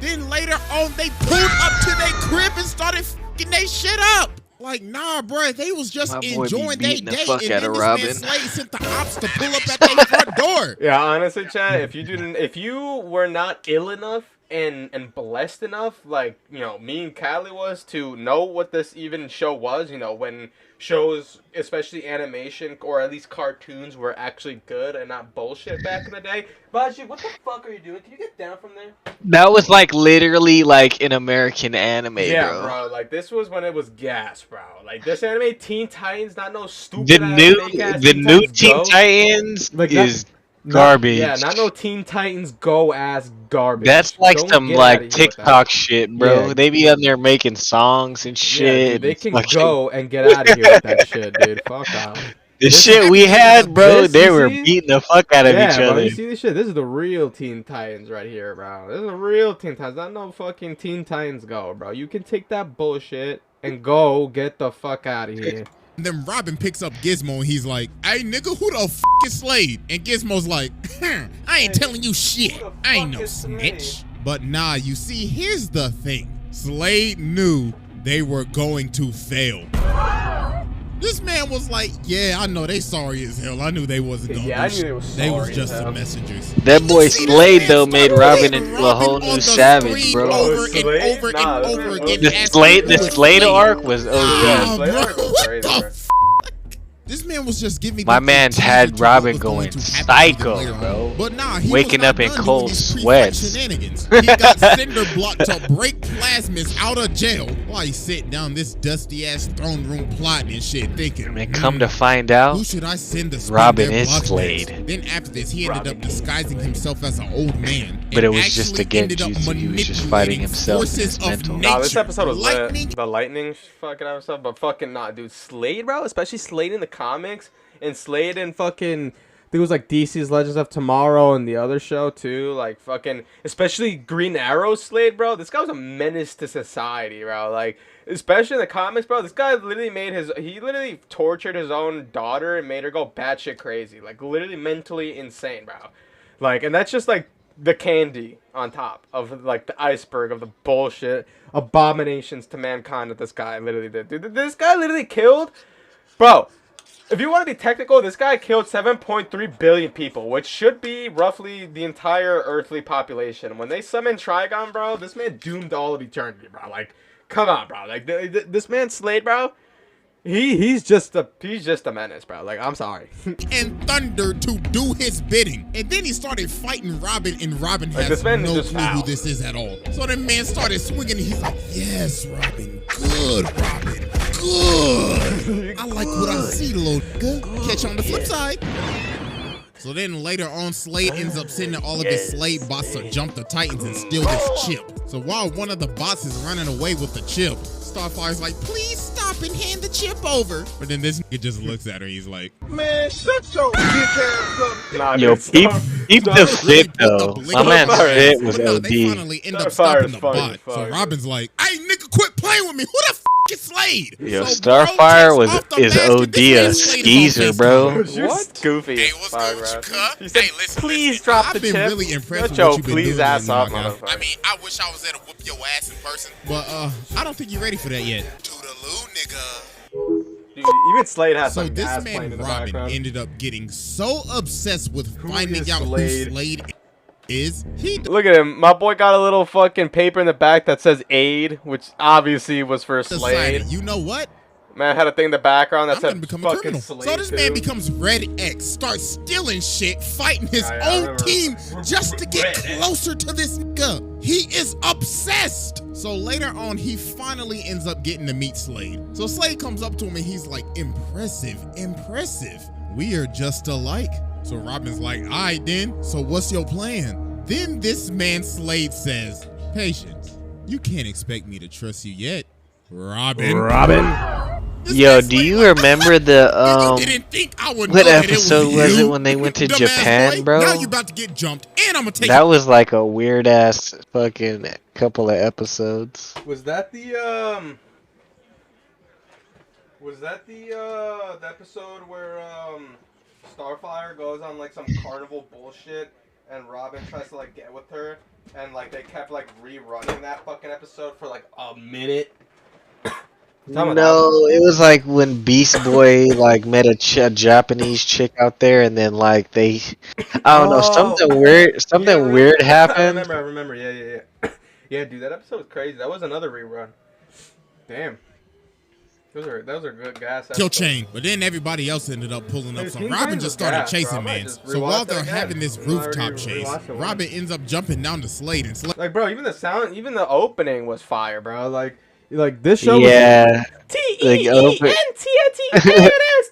Then later on, they pulled up to their crib and started f***ing their shit up. Like, nah, bro, they was just enjoying their day, and then this man Slade sent the ops to pull up at their front door. Yeah, honestly, Chad, if you were not ill enough and blessed enough, like, you know, me and Callie was, to know what this even show was, you know, when shows, especially animation, or at least cartoons, were actually good and not bullshit back in the day. Baji, what the fuck are you doing? Can you get down from there? That was like literally like an American anime, yeah, bro. Like, this was when it was gas, bro. Like, this anime, Teen Titans, not no stupid The new Teen Titans like, is garbage. Yeah, not no Teen Titans Go ass garbage. That's like some like TikTok shit, bro. Yeah. They be on there making songs and shit. Yeah, dude, they can go and get out of here with that shit, dude. Fuck off. The shit we had, bro, they were beating the fuck out of each other. Bro, you see this shit? This is the real Teen Titans right here, bro. This is the real Teen Titans. Not no fucking Teen Titans Go, bro. You can take that bullshit and go get the fuck out of here. And then Robin picks up Gizmo and he's like, "Hey, nigga, who the f is Slade?" And Gizmo's like, "I ain't telling you shit. I ain't no snitch." But nah, you see, here's the thing. Slade knew they were going to fail. This man was like, "Yeah, I know they sorry as hell. I knew they wasn't gonna I knew they was sorry. They was just the messengers." That boy Slade though made Robin into a whole new savage, bro. Over and over and over again. The Slade arc was OG. What the f? This man was just giving. My man's had Robin going psycho, bro. But nah, waking up in cold sweats. He got Cinder Block to break plasmids out of jail while he's sitting down this dusty ass throne room plotting and shit, thinking. And come to find out, who should I send to Robin is Slade. Then after this, he ended up disguising himself as an old man. But it was just to get Jutsu. He was just fighting himself and his mental. Nah, this episode was lit. The lightning fucking episode, but fucking not, dude. Slade, bro, especially Slade in the comics, and Slade in fucking, I think it was like DC's Legends of Tomorrow and the other show too, like fucking, especially Green Arrow Slade, bro. This guy was a menace to society, bro. Like, especially in the comics, bro. This guy literally he literally tortured his own daughter and made her go batshit crazy, like literally mentally insane, bro. Like, and that's just like the candy on top of like the iceberg of the bullshit abominations to mankind that this guy literally did. Dude, this guy literally killed, bro. If you want to be technical, this guy killed 7.3 billion people, which should be roughly the entire earthly population. When they summoned Trigon, bro, this man doomed all of eternity, bro. Like, come on, bro. Like, this man Slade, bro, he's just a menace, bro. Like, I'm sorry. And Thunder to do his bidding. And then he started fighting Robin, and Robin has no clue who this is at all. So the man started swinging, and he's like, "Yes, Robin. Good, Robin. Good. I like what I see, little nigga. Catch you on the flip side." So then later on, Slade ends up sending all of his Slade bots to jump the Titans and steal this chip. So while one of the bots is running away with the chip, Starfire's like, "Please stop and hand the chip over." But then this nigga just looks at her. He's like, "Man, shut your bitch ass up." Nah, yo, keep the fit though. My man's fit was OD. They finally end up stopping the bot. So Robin's like, "Hey, nigga, quit playing with me. Who the f is Slade?" Yo, Starfire is OD a skeezer, bro. What? Goofy. Hey, what's good with you, cuz? He said, "Hey, listen, please drop the I've been chip. really impressed with Yo, what you've been please doing. ass up, I motherfucker. mean, I wish I was there to whoop your ass in person, but I don't think you're ready for that yet." Toodaloo, nigga. Dude, even Slade has So some this ass playing man in the Robin background. ended up getting so obsessed with finding is out Slade? who Slade is. He Look at him. My boy got a little fucking paper in the back that says aid, which obviously was for Slade. decided, you know what? Man had a thing in the background that I'm gonna said become a fucking criminal. Slade. So this man too. becomes Red X, starts stealing shit, fighting his Yeah, I own remember. team just to get closer to this nigga. He is obsessed. So later on, he finally ends up getting to meet Slade. So Slade comes up to him and he's like, "Impressive, impressive. We are just alike." So Robin's like, "All right then, so what's your plan?" Then this man Slade says, "Patience, you can't expect me to trust you yet, Robin." Yo, do you remember the You didn't think I would what know that it episode was was you, it when they went to dumbass Japan, boy? bro? Now you about to get jumped, and I'm gonna take That was like a weird ass fucking couple of episodes. Was that the episode where Starfire goes on like some carnival bullshit and Robin tries to like get with her and like they kept like rerunning that fucking episode for like a minute? No, it was like when Beast Boy like met a Japanese chick out there, and then like I don't know, something weird happened. I remember. Yeah. Yeah, dude, that episode was crazy. That was another rerun. Damn. Those are good gas. Kill chain, but then everybody else ended up pulling up. So Robin just started chasing mans. So while they're having this rooftop chase, Robin ends up jumping down to Slade and Slade. Like, bro, even the opening was fire, bro. Like this show. Yeah. T-E-E-N-T-N-T-A-N-S,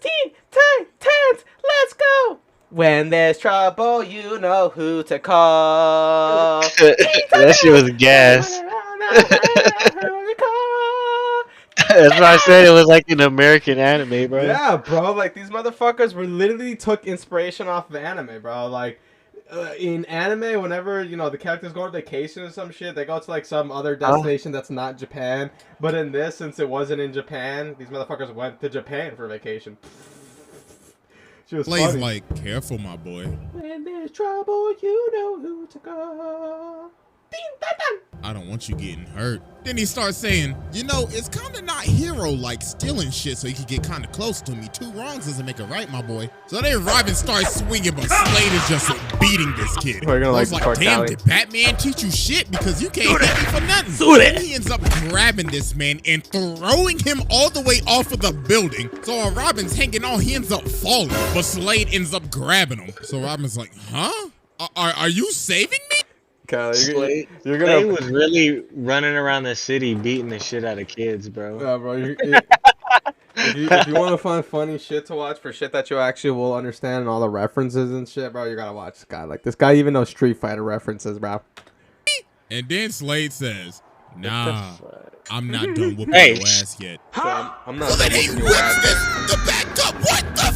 Teen Titans, let's go. When there's trouble, you know who to call. That shit was gas. That's why I said it was like an American anime, bro. Yeah, bro. Like, these motherfuckers literally took inspiration off of anime, bro. Like, in anime, whenever, you know, the characters go on vacation or some shit, they go to, like, some other destination that's not Japan. But in this, since it wasn't in Japan, these motherfuckers went to Japan for vacation. She was Blaze like, careful, my boy. When there's trouble, you know who to call. I don't want you getting hurt. Then he starts saying, you know, it's kind of not hero-like stealing shit so you can get kind of close to me. 2 wrongs doesn't make a right, my boy. So then Robin starts swinging, but Slade is just beating this kid. We're gonna like, damn, did Batman teach you shit? Because you can't hit me for nothing. Then he ends up grabbing this man and throwing him all the way off of the building. So while Robin's hanging on, he ends up falling, but Slade ends up grabbing him. So Robin's like, huh? Are you saving me? Slade was really running around the city beating the shit out of kids, bro. Yeah, bro. If you want to find funny shit to watch for shit that you actually will understand and all the references and shit, bro, you gotta watch this guy. Like, this guy even knows Street Fighter references, bro. And then Slade says, nah, I'm not done whooping your ass yet. I'm not done whooping your ass. The back up, what the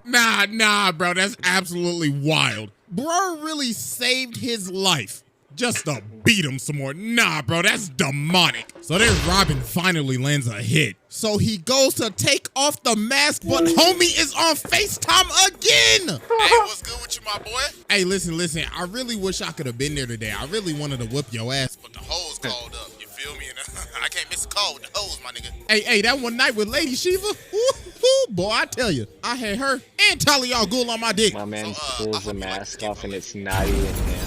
Nah, bro, that's absolutely wild. Bro really saved his life just to beat him some more. Nah, bro, that's demonic. So then Robin finally lands a hit. So he goes to take off the mask, but homie is on FaceTime again. Hey, what's good with you, my boy? Hey, listen, I really wish I could have been there today. I really wanted to whip your ass, but the hoes called up. You feel me? I can't miss a call with the hoes, my nigga. Hey, that one night with Lady Shiva, boy, I tell you, I had her and Talia al Ghul on my dick. My man pulls the mask off and it's not even him.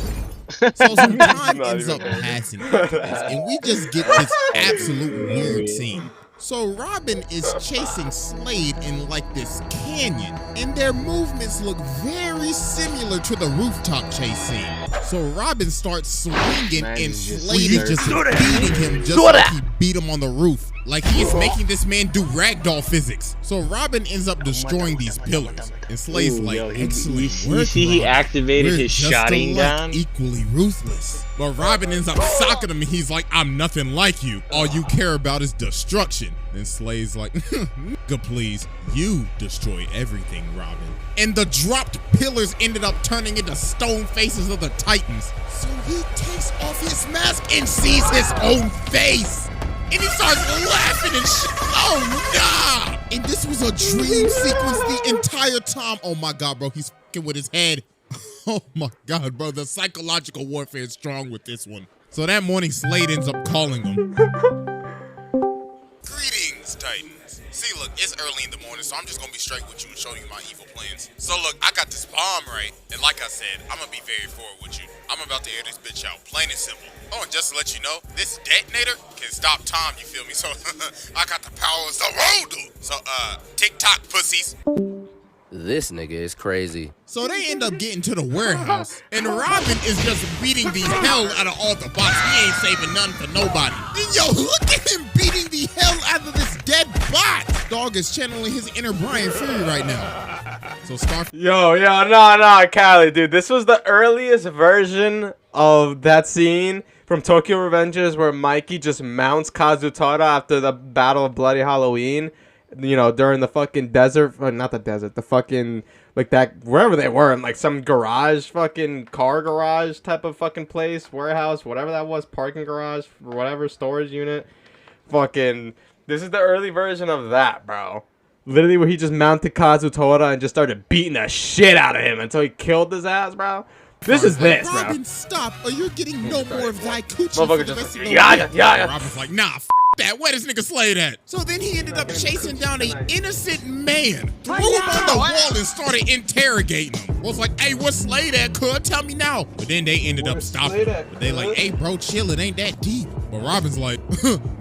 So some time ends up passing, and we just get this absolute weird scene. So Robin is chasing Slade in like this canyon, and their movements look very similar to the rooftop chase scene. So Robin starts swinging, and Slade is just beating him just like he beat him on the roof. Like he is making this man do ragdoll physics. So Robin ends up destroying these pillars. And Slade's like, excellent work, you see he activated his shotting gun? Equally ruthless. But Robin ends up socking him and he's like, I'm nothing like you. All you care about is destruction. And Slade's like, nigga, please. You destroy everything, Robin. And the dropped pillars ended up turning into stone faces of the Titans. So he takes off his mask and sees his own face. And he starts laughing and shit. Oh, nah. And this was a dream sequence the entire time. Oh, my God, bro. He's fucking with his head. Oh, my God, bro. The psychological warfare is strong with this one. So that morning, Slade ends up calling him. Greetings, Titans. See, look, it's early in the morning, so I'm just going to be straight with you and show you my evil plans. So, look, I got this bomb, right? And like I said, I'm going to be very forward with you. I'm about to air this bitch out, plain and simple. Oh, and just to let you know, this detonator can stop time, you feel me? So, I got the power of the world, dude. So, TikTok pussies. This nigga is crazy. So they end up getting to the warehouse, and Robin is just beating the hell out of all the bots. He ain't saving none for nobody. And yo, look at him beating the hell out of this dead bot. Dog is channeling his inner Brian Fury right now. So No, Callie, dude. This was the earliest version of that scene from Tokyo Revengers where Mikey just mounts Kazutora after the Battle of Bloody Halloween. You know, during the fucking desert, not the desert, the fucking, like that, wherever they were, in like some garage, fucking car garage type of fucking place, warehouse, whatever that was, parking garage, whatever, storage unit. Fucking, this is the early version of that, bro. Literally where he just mounted Kazutora and just started beating the shit out of him until he killed his ass, bro. This is this, bro. Robin, stop, or you're getting no more of thy coochie. Motherfucker just, yeah. Robin's like, nah, that. Where this nigga Slade at? So then he ended up chasing down an innocent man, threw him on the wall and started interrogating him. Was like, hey, what's Slade at, cuz? Tell me now. But then they ended up stopping him. But they like, hey, bro, chill, it ain't that deep. But Robin's like,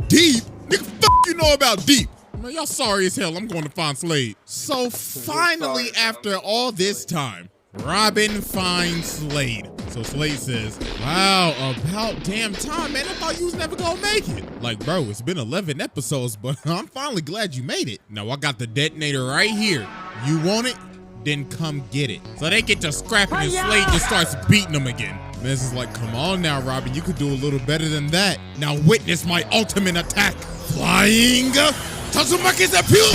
deep? Nigga, fuck you know about deep? Man, y'all sorry as hell, I'm going to find Slade. So finally, after all this time, Robin finds Slade. So Slade says, wow, about damn time, man. I thought you was never gonna make it. Like, bro, it's been 11 episodes, but I'm finally glad you made it. Now, I got the detonator right here. You want it? Then come get it. So they get to scrapping and Slade just starts beating them again. Miz is like, come on now, Robin. You could do a little better than that. Now witness my ultimate attack. Flying Tatsumaki's appeal.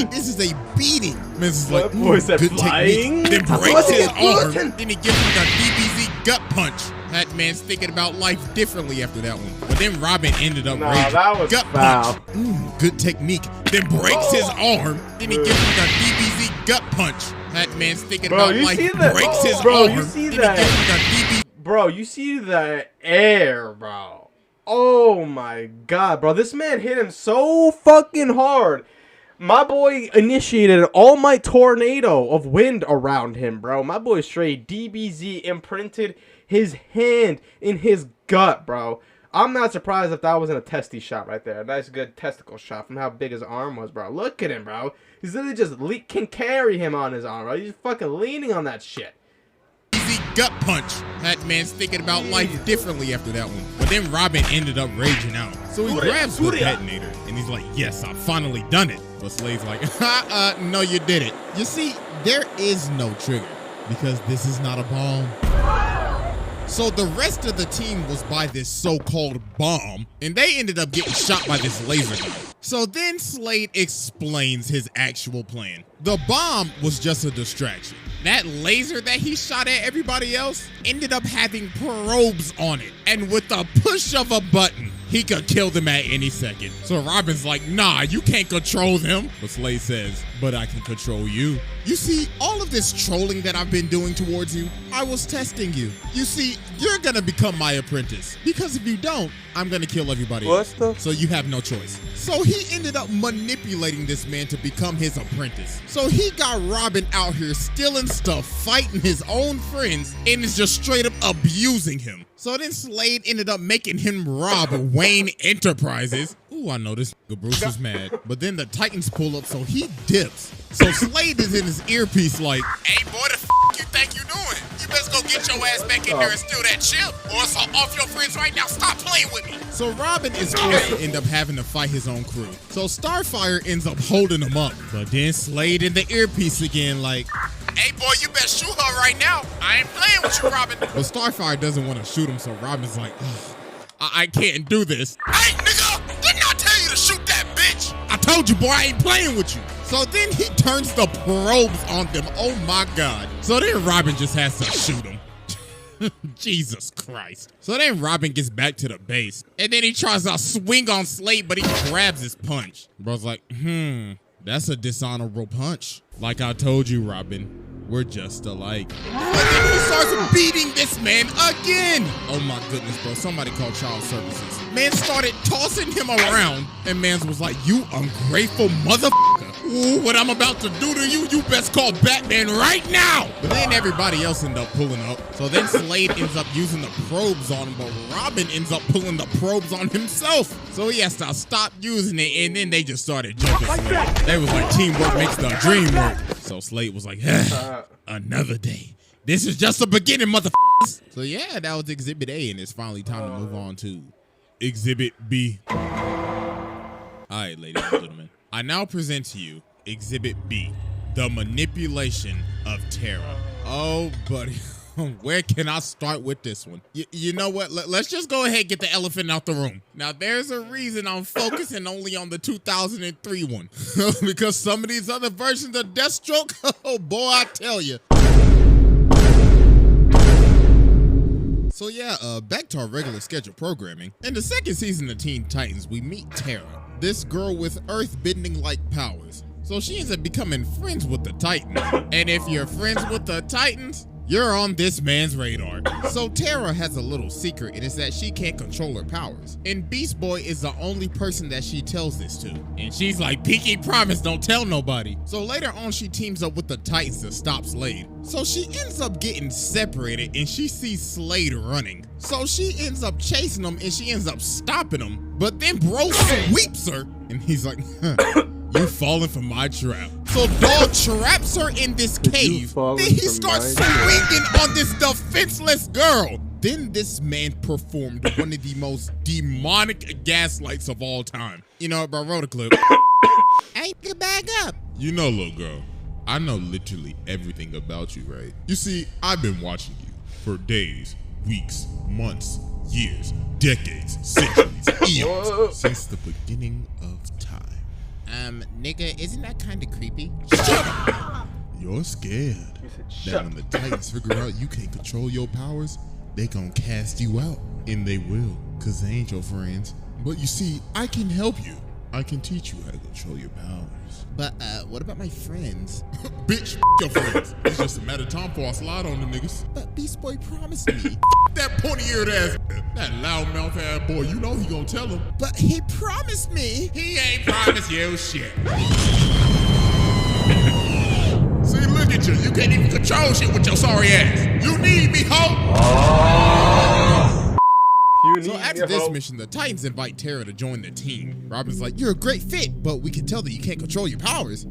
This is a beating. Miz is like, good technique. Then breaks his arm. Then he gives him the DBZ gut punch. That man's thinking about life differently after that one. But then Robin ended up raging. That was gut punch. Good technique. Then breaks his arm. Then he gives him the DBZ gut punch. That man's thinking about life. Breaks his arm. You see that? Bro, you see the air, bro. Oh my god, bro. This man hit him so fucking hard. My boy initiated an all-might tornado of wind around him, bro. My boy straight DBZ imprinted his hand in his gut, bro. I'm not surprised if that wasn't a testy shot right there. A nice, good testicle shot from how big his arm was, bro. Look at him, bro. He's literally just can carry him on his arm, bro. He's fucking leaning on that shit. Easy gut punch. That man's thinking about life differently after that one. But then Robin ended up raging out. So he grabs the detonator and he's like, yes, I've finally done it. But Slade's like, no, you didn't. You see, there is no trigger because this is not a bomb. So the rest of the team was by this so-called bomb, and they ended up getting shot by this laser gun. So then Slade explains his actual plan. The bomb was just a distraction. That laser that he shot at everybody else ended up having probes on it. And with the push of a button, he could kill them at any second. So Robin's like, nah, you can't control them. But Slade says, but I can control you. You see, all of this trolling that I've been doing towards you, I was testing you. You see, you're gonna become my apprentice. Because if you don't, I'm gonna kill everybody else. So you have no choice. So he ended up manipulating this man to become his apprentice. So he got Robin out here stealing stuff, fighting his own friends, and is just straight up abusing him. So then Slade ended up making him rob Wayne Enterprises. Ooh, I know this Bruce is mad. But then the Titans pull up, so he dips. So Slade is in his earpiece like, hey boy, the you think you doing? You best go get your ass back in there and steal that chip, or it's off your friends right now. Stop playing with me. So Robin is forced to end up having to fight his own crew. So Starfire ends up holding him up. But then Slade in the earpiece again like, hey boy, you better shoot her right now. I ain't playing with you, Robin. But Starfire doesn't want to shoot him, so Robin's like, I can't do this. Hey, nigga, didn't I tell you to shoot that bitch? I told you, boy, I ain't playing with you. So then he turns the probes on them. Oh my God. So then Robin just has to shoot him. Jesus Christ. So then Robin gets back to the base, and then he tries to swing on Slade, but he grabs his punch. Bro's like, that's a dishonorable punch. Like I told you, Robin, we're just alike. But then he starts beating this man again. Oh my goodness, bro. Somebody called child services. Man started tossing him around, and mans was like, you ungrateful motherfucker. Ooh, what I'm about to do to you, you best call Batman right now. But then everybody else ended up pulling up. So then Slade ends up using the probes on him, but Robin ends up pulling the probes on himself. So he has to stop using it, and then they just started jumping Slade. They was like, teamwork makes the dream work. So Slade was like, another day. This is just the beginning, motherfuckers. So yeah, that was Exhibit A, and it's finally time to move on to Exhibit B. All right, ladies and gentlemen. I now present to you Exhibit B, the manipulation of Terra. Oh, buddy. Where can I start with this one? You know what? Let's just go ahead and get the elephant out the room. Now, there's a reason I'm focusing only on the 2003 one. Because some of these other versions of Deathstroke, oh boy, I tell you. So yeah, back to our regular scheduled programming. In the second season of Teen Titans, we meet Terra, this girl with earth-bending-like powers. So she ends up becoming friends with the Titans. And if you're friends with the Titans, you're on this man's radar. So Terra has a little secret, and it's that she can't control her powers. And Beast Boy is the only person that she tells this to. And she's like, Pinky promise, don't tell nobody. So later on, she teams up with the Titans to stop Slade. So she ends up getting separated, and she sees Slade running. So she ends up chasing him, and she ends up stopping him. But then bro sweeps her, and he's like, you falling for my trap. So dog traps her in this cave. Then he starts swinging on this defenseless girl. Then this man performed one of the most demonic gaslights of all time. You know, bro, roll the clip. Hey, get back up. You know, little girl, I know literally everything about you, right? You see, I've been watching you for days, weeks, months, years, decades, centuries, eons, since the beginning of time. Nigga, isn't that kind of creepy? Shut up! You're scared that when the Titans figure out you can't control your powers, they gon' cast you out. And they will, cause they ain't your friends. But you see, I can help you. I can teach you how to control your powers. But, what about my friends? Bitch, your friends. It's just a matter of time before I slide on the niggas. But Beast Boy promised me. That pointy-eared ass, that loudmouth ass boy, you know he gonna tell him. But he promised me. He ain't promised you shit. See, look at you. You can't even control shit with your sorry ass. You need me, ho. So after this mission, the Titans invite Terra to join their team. Robin's like, you're a great fit, but we can tell that you can't control your powers.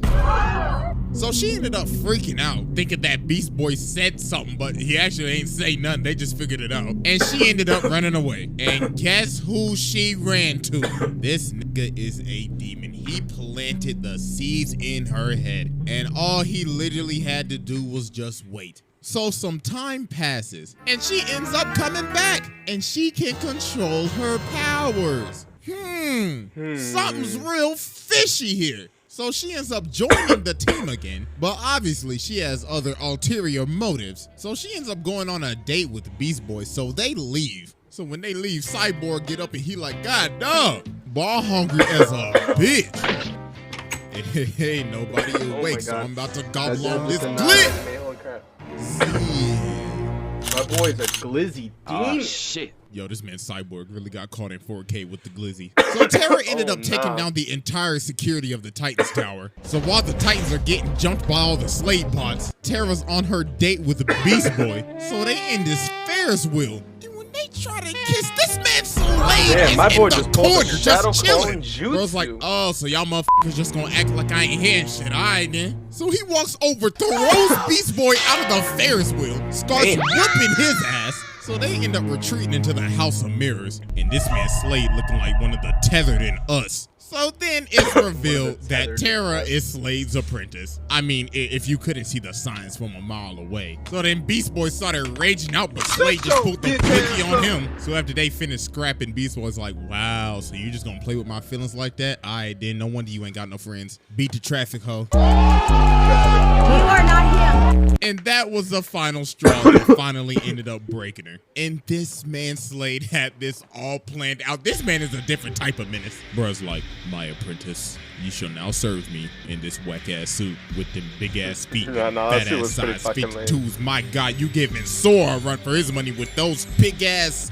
So she ended up freaking out, thinking that Beast Boy said something, but he actually ain't say nothing. They just figured it out. And she ended up running away. And guess who she ran to? This nigga is a demon. He planted the seeds in her head. And all he literally had to do was just wait. So some time passes, and she ends up coming back, and she can control her powers. Something's real fishy here. So she ends up joining the team again, but obviously she has other ulterior motives. So she ends up going on a date with Beast Boy, so they leave. So when they leave, Cyborg get up and he like, God dog, ball hungry as a bitch. Ain't nobody awake, so I'm about to gobble on this glit. My boy's a glizzy demon. Oh, shit. Yo, this man Cyborg really got caught in 4K with the glizzy. So Terra ended up taking down the entire security of the Titans Tower. So while the Titans are getting jumped by all the Slade bots, Terra's on her date with the Beast Boy. So they in this Ferris wheel. And when they try to kiss, this man Slade is my boy in just the corner, shadow just chilling. jutsu. Bro's like, oh, so y'all motherfuckers just gonna act like I ain't hearing shit, alright then. So he walks over, throws Beast Boy out of the Ferris wheel, starts whipping his ass. So they end up retreating into the House of Mirrors, and this man Slade looking like one of the tethered in us. So then it's revealed that Terra is Slade's apprentice. I mean, if you couldn't see the signs from a mile away. So then Beast Boy started raging out, but Slade just put the pinky on him. So after they finished scrapping, Beast Boy's like, wow, so you just gonna play with my feelings like that? Alright, then no wonder you ain't got no friends. Beat the traffic, ho. You are not him. And that was the final straw that finally ended up breaking her. And this man Slade had this all planned out. This man is a different type of menace. Bruh's like, my apprentice, you shall now serve me in this whack-ass suit with them big-ass feet, fat-ass side speak twos. My God, you giving Sora a run for his money with those big-ass,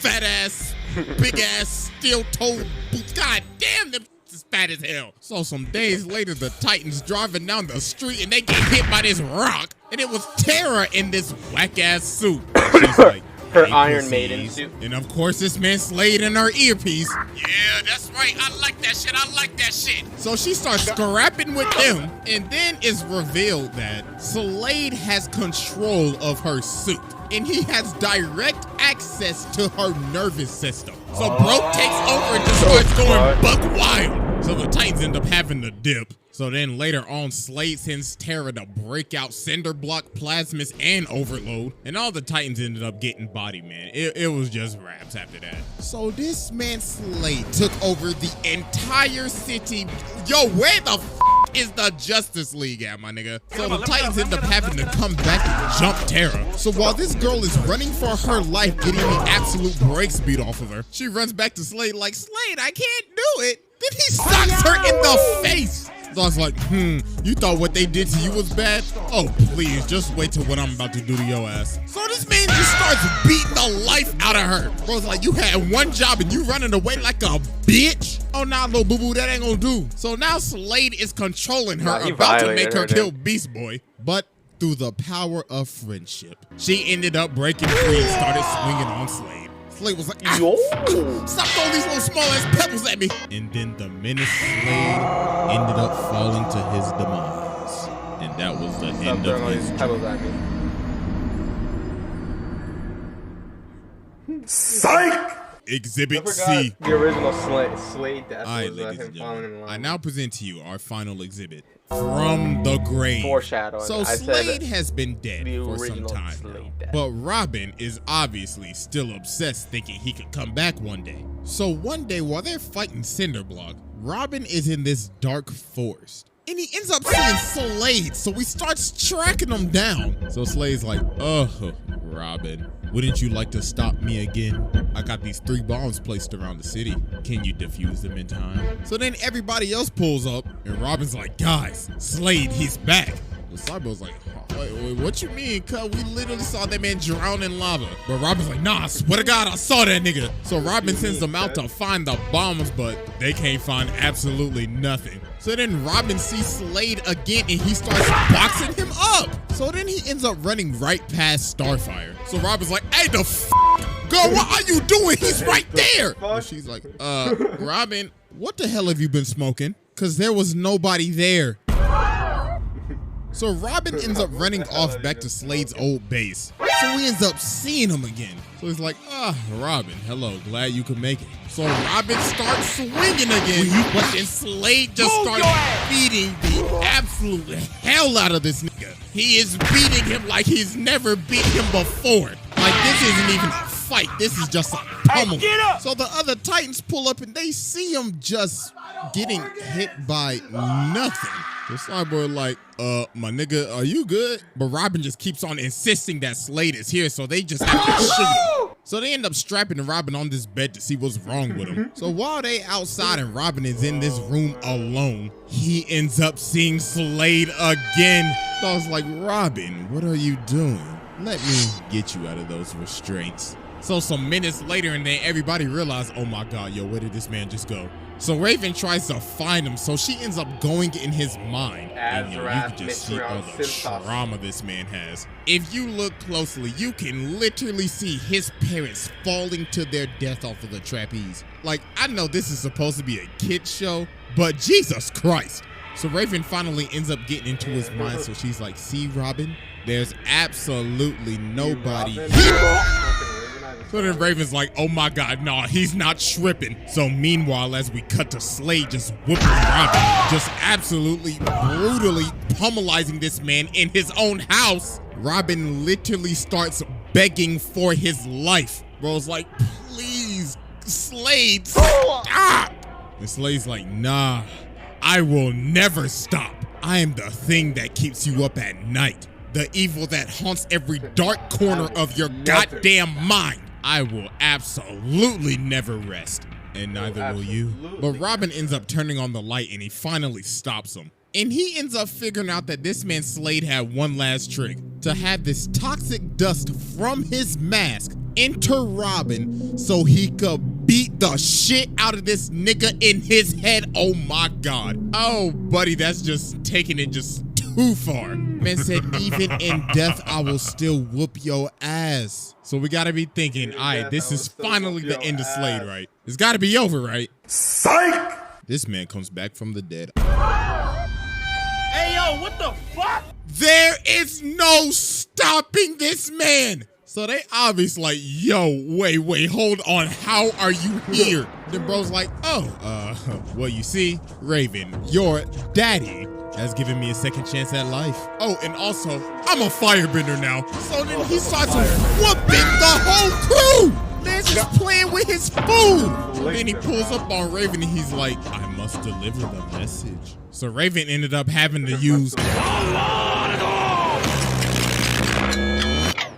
fat-ass, big-ass, steel-toed boots. God damn, them is fat as hell. So some days later, the Titans driving down the street and they get hit by this rock, and it was Terra in this whack-ass suit. She's like, her Iron Maiden suit. And of course, this man Slade in her earpiece. Yeah, that's right. I like that shit. I like that shit. So she starts scrapping with them, and then it's revealed that Slade has control of her suit, and he has direct access to her nervous system. So bro takes over and just starts going buck wild. So the Titans end up having to dip. So then later on, Slade sends Terra to break out Cinder Block, Plasmus, and Overload. And all the Titans ended up getting body, man. It was just raps after that. So this man Slade took over the entire city. Yo, where the f is the Justice League at, my nigga? So the Titans end up having to come back and jump Terra. So while this girl is running for her life, getting the absolute brakes beat off of her, she runs back to Slade like, Slade, I can't do it. Then he socks her in the face. So I was like, you thought what they did to you was bad? Oh, please, just wait till what I'm about to do to your ass. So this man just starts beating the life out of her. Bro's like, you had one job and you running away like a bitch? Oh, nah, little boo-boo, that ain't gonna do. So now Slade is controlling her, about to make her kill Beast Boy. But through the power of friendship, she ended up breaking free and started swinging on Slade. Slade was like, stop throwing these little small ass pebbles at me. And then the menace Slade ended up falling to his demise. And that was the end of his pebbles at me. Psych! Exhibit C. The original Slade death was him falling in line. I now present to you our final exhibit. From the grave. Foreshadowing. So Slade has been dead for some time now. But Robin is obviously still obsessed, thinking he could come back one day. So one day while they're fighting Cinderblock, Robin is in this dark forest. And he ends up seeing Slade, so he starts tracking him down. So Slade's like, oh, Robin, wouldn't you like to stop me again? I got these 3 bombs placed around the city. Can you defuse them in time? So then everybody else pulls up, and Robin's like, guys, Slade, he's back. The Cyborg's like, wait, what you mean, cuz? We literally saw that man drown in lava. But Robin's like, nah, I swear to God, I saw that nigga. So Robin sends them out to find the bombs, but they can't find absolutely nothing. So then Robin sees Slade again and he starts boxing him up. So then he ends up running right past Starfire. So Robin's like, hey, the girl, what are you doing? He's right there. And she's like, Robin, what the hell have you been smoking? Because there was nobody there. So Robin ends up running off back to Slade's old base. So he ends up seeing him again. So he's like, Robin, hello, glad you could make it. So Robin starts swinging again, but then Slade just starts beating the absolute hell out of this nigga. He is beating him like he's never beat him before. Like this isn't even a fight, this is just a pummel. So the other Titans pull up and they see him just getting hit by nothing. The Cyborg like, my nigga, are you good? But Robin just keeps on insisting that Slade is here, so they just have to shoot him. So they end up strapping Robin on this bed to see what's wrong with him. So while they outside and Robin is in this room alone, he ends up seeing Slade again. So I was like, Robin, what are you doing? Let me get you out of those restraints. So some minutes later, and then everybody realized, oh my God, yo, where did this man just go? So Raven tries to find him, so she ends up going in his mind. And you can just see all the trauma this man has. If you look closely, you can literally see his parents falling to their death off of the trapeze. Like, I know this is supposed to be a kid's show, but Jesus Christ. So Raven finally ends up getting into his mind, so she's like, see, Robin, there's absolutely nobody here. So then Raven's like, oh my God, nah, he's not tripping. So meanwhile, as we cut to Slade just whooping Robin, just absolutely brutally pummelizing this man in his own house, Robin literally starts begging for his life. Bro's like, please, Slade, stop. And Slade's like, nah, I will never stop. I am the thing that keeps you up at night. The evil that haunts every dark corner of your goddamn mind. I will absolutely never rest, and neither will you. But Robin ends up turning on the light and he finally stops him. And he ends up figuring out that this man Slade had one last trick, to have this toxic dust from his mask enter Robin so he could beat the shit out of this nigga in his head. Oh my God. Oh, buddy, that's just taking it just too far. Man said, even in death, I will still whoop your ass. So we gotta be thinking, all right, this is finally the end of Slade, right? It's gotta be over, right? Psych! This man comes back from the dead. Hey, yo, what the fuck? There is no stopping this man. So they obviously like, yo, wait, hold on. How are you here? Then bro's like, oh, well, you see, Raven, your daddy has given me a second chance at life. Oh, and also, I'm a firebender now. So then he starts whooping the whole crew. Man's just playing with his food. Then he pulls up on Raven and he's like, I must deliver the message. So Raven ended up having to use,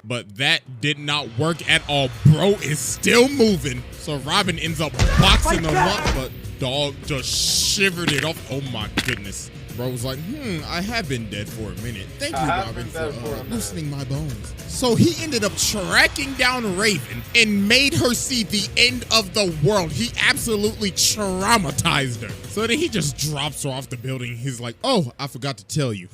but that did not work at all. Bro is still moving. So Robin ends up boxing him up, but dog just shivered it off. Oh my goodness. Bro was like, I have been dead for a minute. Thank you, Robin, for loosening my bones. So he ended up tracking down Raven and made her see the end of the world. He absolutely traumatized her. So then he just drops her off the building. He's like, oh, I forgot to tell you.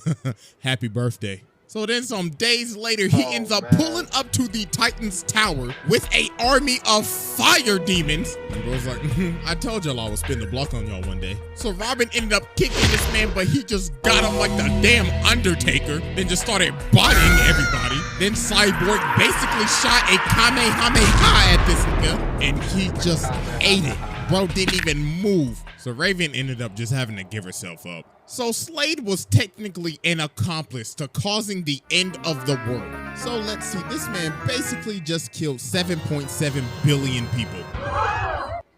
Happy birthday. So then some days later, he ends up pulling up to the Titan's tower with an army of fire demons. And bro's like, I told y'all I would spin the block on y'all one day. So Robin ended up kicking this man, but he just got him like the damn Undertaker. Then just started bodying everybody. Then Cyborg basically shot a Kamehameha at this nigga, and he just ate it. Bro didn't even move. So Raven ended up just having to give herself up. So Slade was technically an accomplice to causing the end of the world. So let's see, this man basically just killed 7.7 billion people.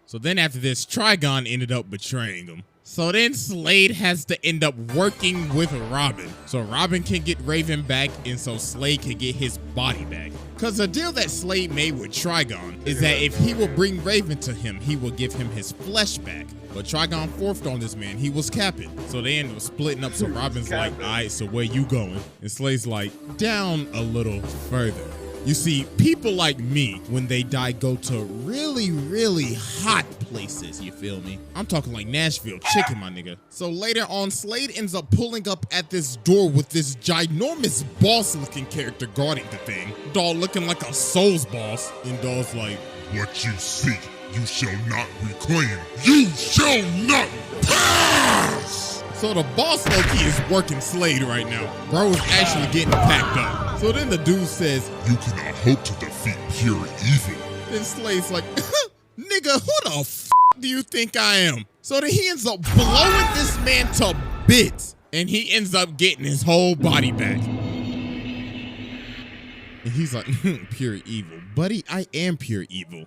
So then after this, Trigon ended up betraying him. So then Slade has to end up working with Robin. So Robin can get Raven back, and so Slade can get his body back. Because the deal that Slade made with Trigon is that if he will bring Raven to him, he will give him his flesh back. But Trigon forfed on this man. He was capping. So they ended up splitting up. So Robin's like, all right, so where you going? And Slade's like, down a little further. You see, people like me, when they die, go to really, really hot places, you feel me? I'm talking like Nashville chicken, my nigga. So later on, Slade ends up pulling up at this door with this ginormous boss-looking character guarding the thing. Dog looking like a Souls boss. And Dog's like, what you seek, you shall not reclaim. You shall not pass! So the boss Loki is working Slade right now. Bro is actually getting packed up. So then the dude says, you cannot hope to defeat pure evil. Then Slade's like, nigga, who the f do you think I am? So then he ends up blowing this man to bits. And he ends up getting his whole body back. And he's like, pure evil. Buddy, I am pure evil.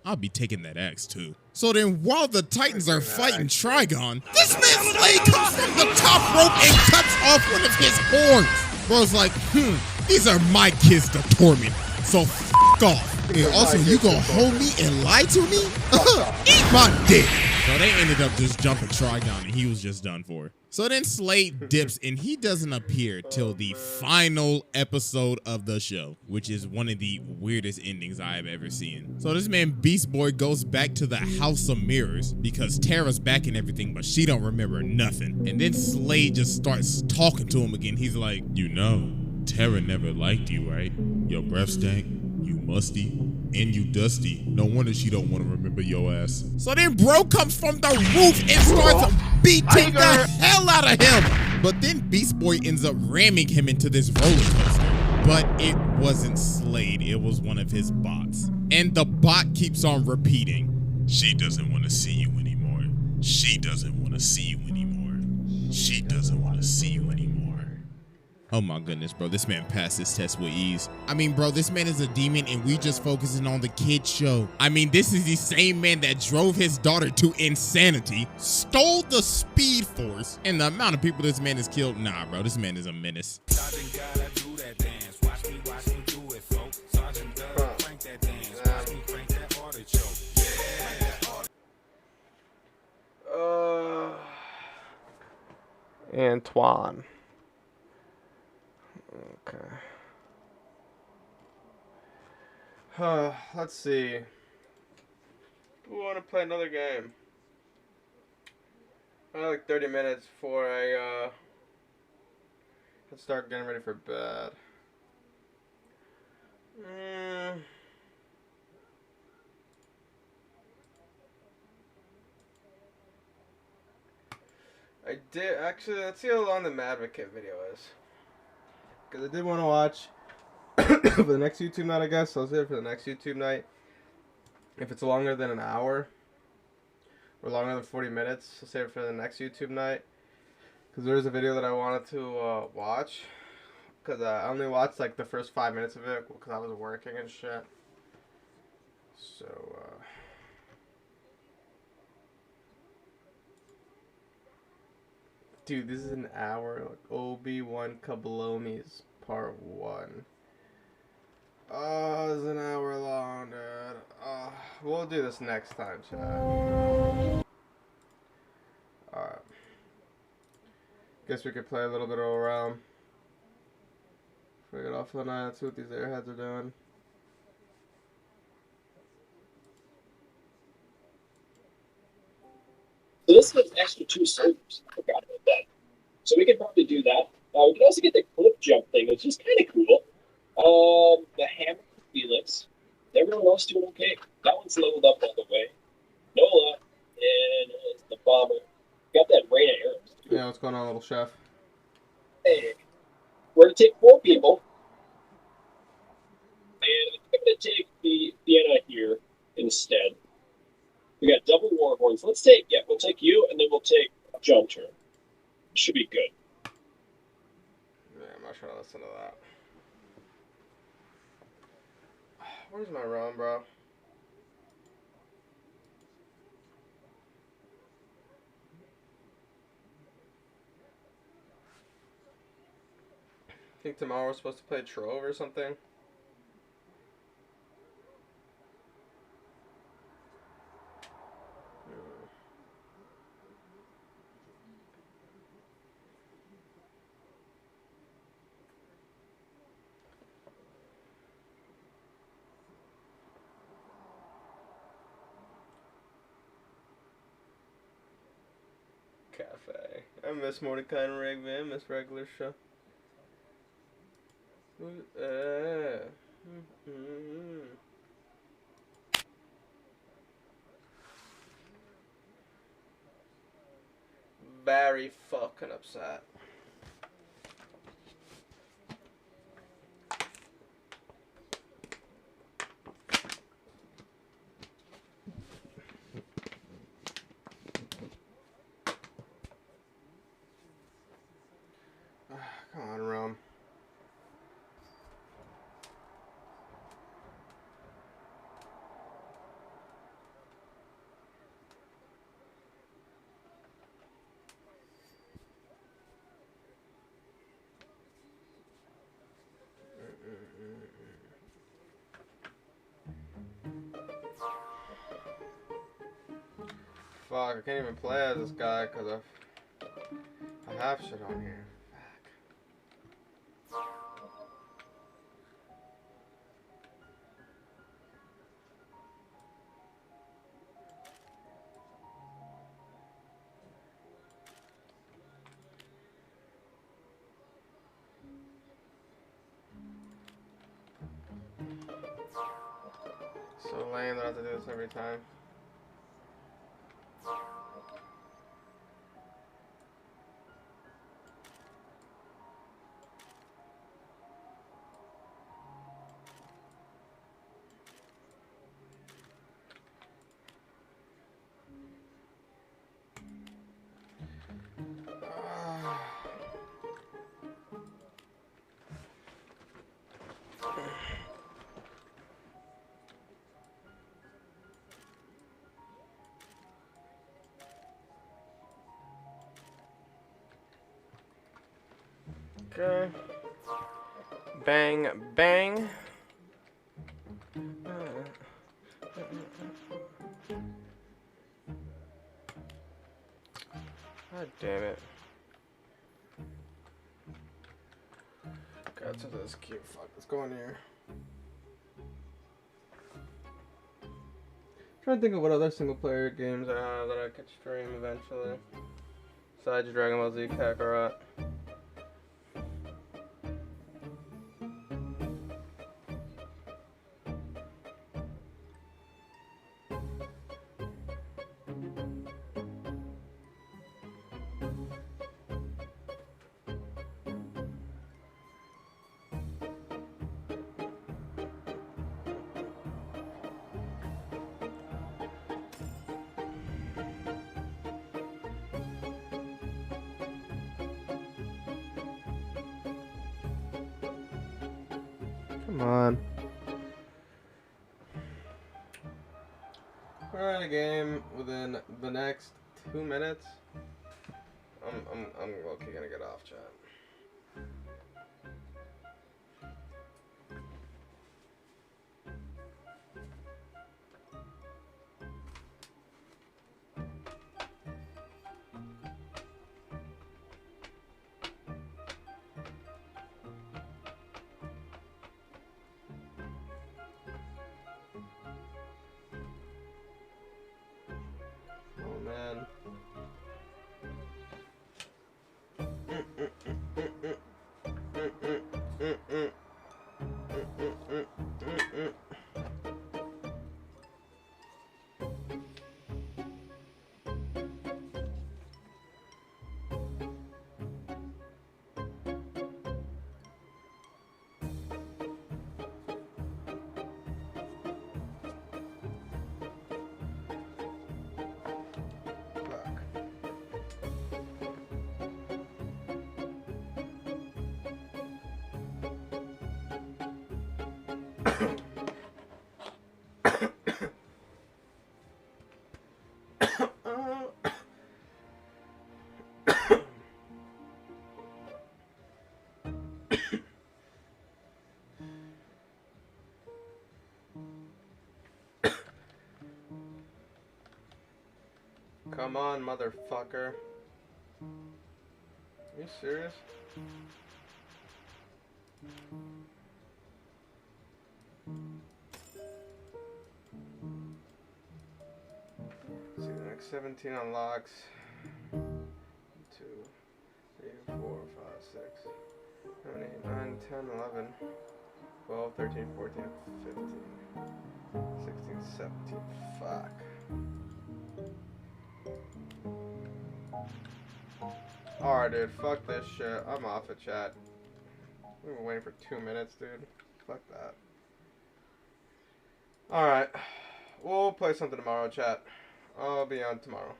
I'll be taking that axe too. So then while the Titans are fighting Trigon, this man's Slade comes from the top rope and cuts off one of his horns. Bro's like, these are my kids to torment, so f off. And also, you gonna hold me and lie to me? Eat my dick. So they ended up just jumping Trigon, and he was just done for. So then Slade dips, and he doesn't appear till the final episode of the show, which is one of the weirdest endings I have ever seen. So this man Beast Boy goes back to the House of Mirrors because Tara's back and everything, but she don't remember nothing. And then Slade just starts talking to him again. He's like, you know, Tara never liked you, right? Your breath stank, you musty, and you dusty. No wonder she don't want to remember your ass. So then bro comes from the roof and starts beating the hell out of him. But then Beast Boy ends up ramming him into this roller coaster. But it wasn't Slade, it was one of his bots. And the bot keeps on repeating, she doesn't want to see you anymore. She doesn't want to see you anymore. She doesn't want to see you anymore. Oh my goodness, bro, this man passed this test with ease. I mean, bro, this man is a demon and we just focusing on the kid show. I mean, this is the same man that drove his daughter to insanity, stole the Speed Force, and the amount of people this man has killed. Nah, bro, this man is a menace. Antoine. Okay. Let's see. We want to play another game. I have like 30 minutes before I can start getting ready for bed. I did actually. Let's see how long the Madvocate video is. Because I did want to watch for the next YouTube night, I guess. So I'll save it for the next YouTube night. If it's longer than an hour or longer than 40 minutes, I'll save it for the next YouTube night. Because there is a video that I wanted to watch. Because I only watched like the first 5 minutes of it because I was working and shit. So, dude, this is an hour. Like, Obi-Wan Kablomi's part 1. Oh, it's an hour long, dude. We'll do this next time, chat. Guess we could play a little bit around. Before we get off for the night, let's see what these airheads are doing. So this is extra 2 soldiers. I forgot about that. So we could probably do that. We could also get the cliff jump thing, which is kind of cool. The hammer for Felix. Everyone else doing okay. That one's leveled up all the way. Nola and the bomber. Got that rain of arrows. Yeah, what's going on, little chef? Hey, we're gonna take 4 people, and I'm gonna take the Vienna here instead. We got double warhorns. We'll take you, and then we'll take jump turn. Should be good. Yeah, I'm not trying to listen to that. Where's my rum, bro? I think tomorrow we're supposed to play Trove or something. Cafe. I miss Mordecai and Rigby. I miss regular show. Very fucking upset. Come on, Rome. Fuck, I can't even play as this guy because I have shit on here. So lame that I have to do this every time. Okay. Bang, bang. God damn it. God, so this is cute. Fuck, let's go in here. Trying to think of what other single player games I have that I could stream eventually. Besides Dragon Ball Z Kakarot. Come on. We're in a game within the next 2 minutes. I'm low-key gonna get off, chat. Come on, motherfucker. Are you serious? Let's see, the next 17 unlocks. 2, 3, 4, 5, 6, 7, 8, 9, 10, 11, 12, 13, 14, 15, 16, 17. Fuck. Alright, dude. Fuck this shit. I'm off of chat. We've been waiting for 2 minutes, dude. Fuck that. Alright. We'll play something tomorrow, chat. I'll be on tomorrow.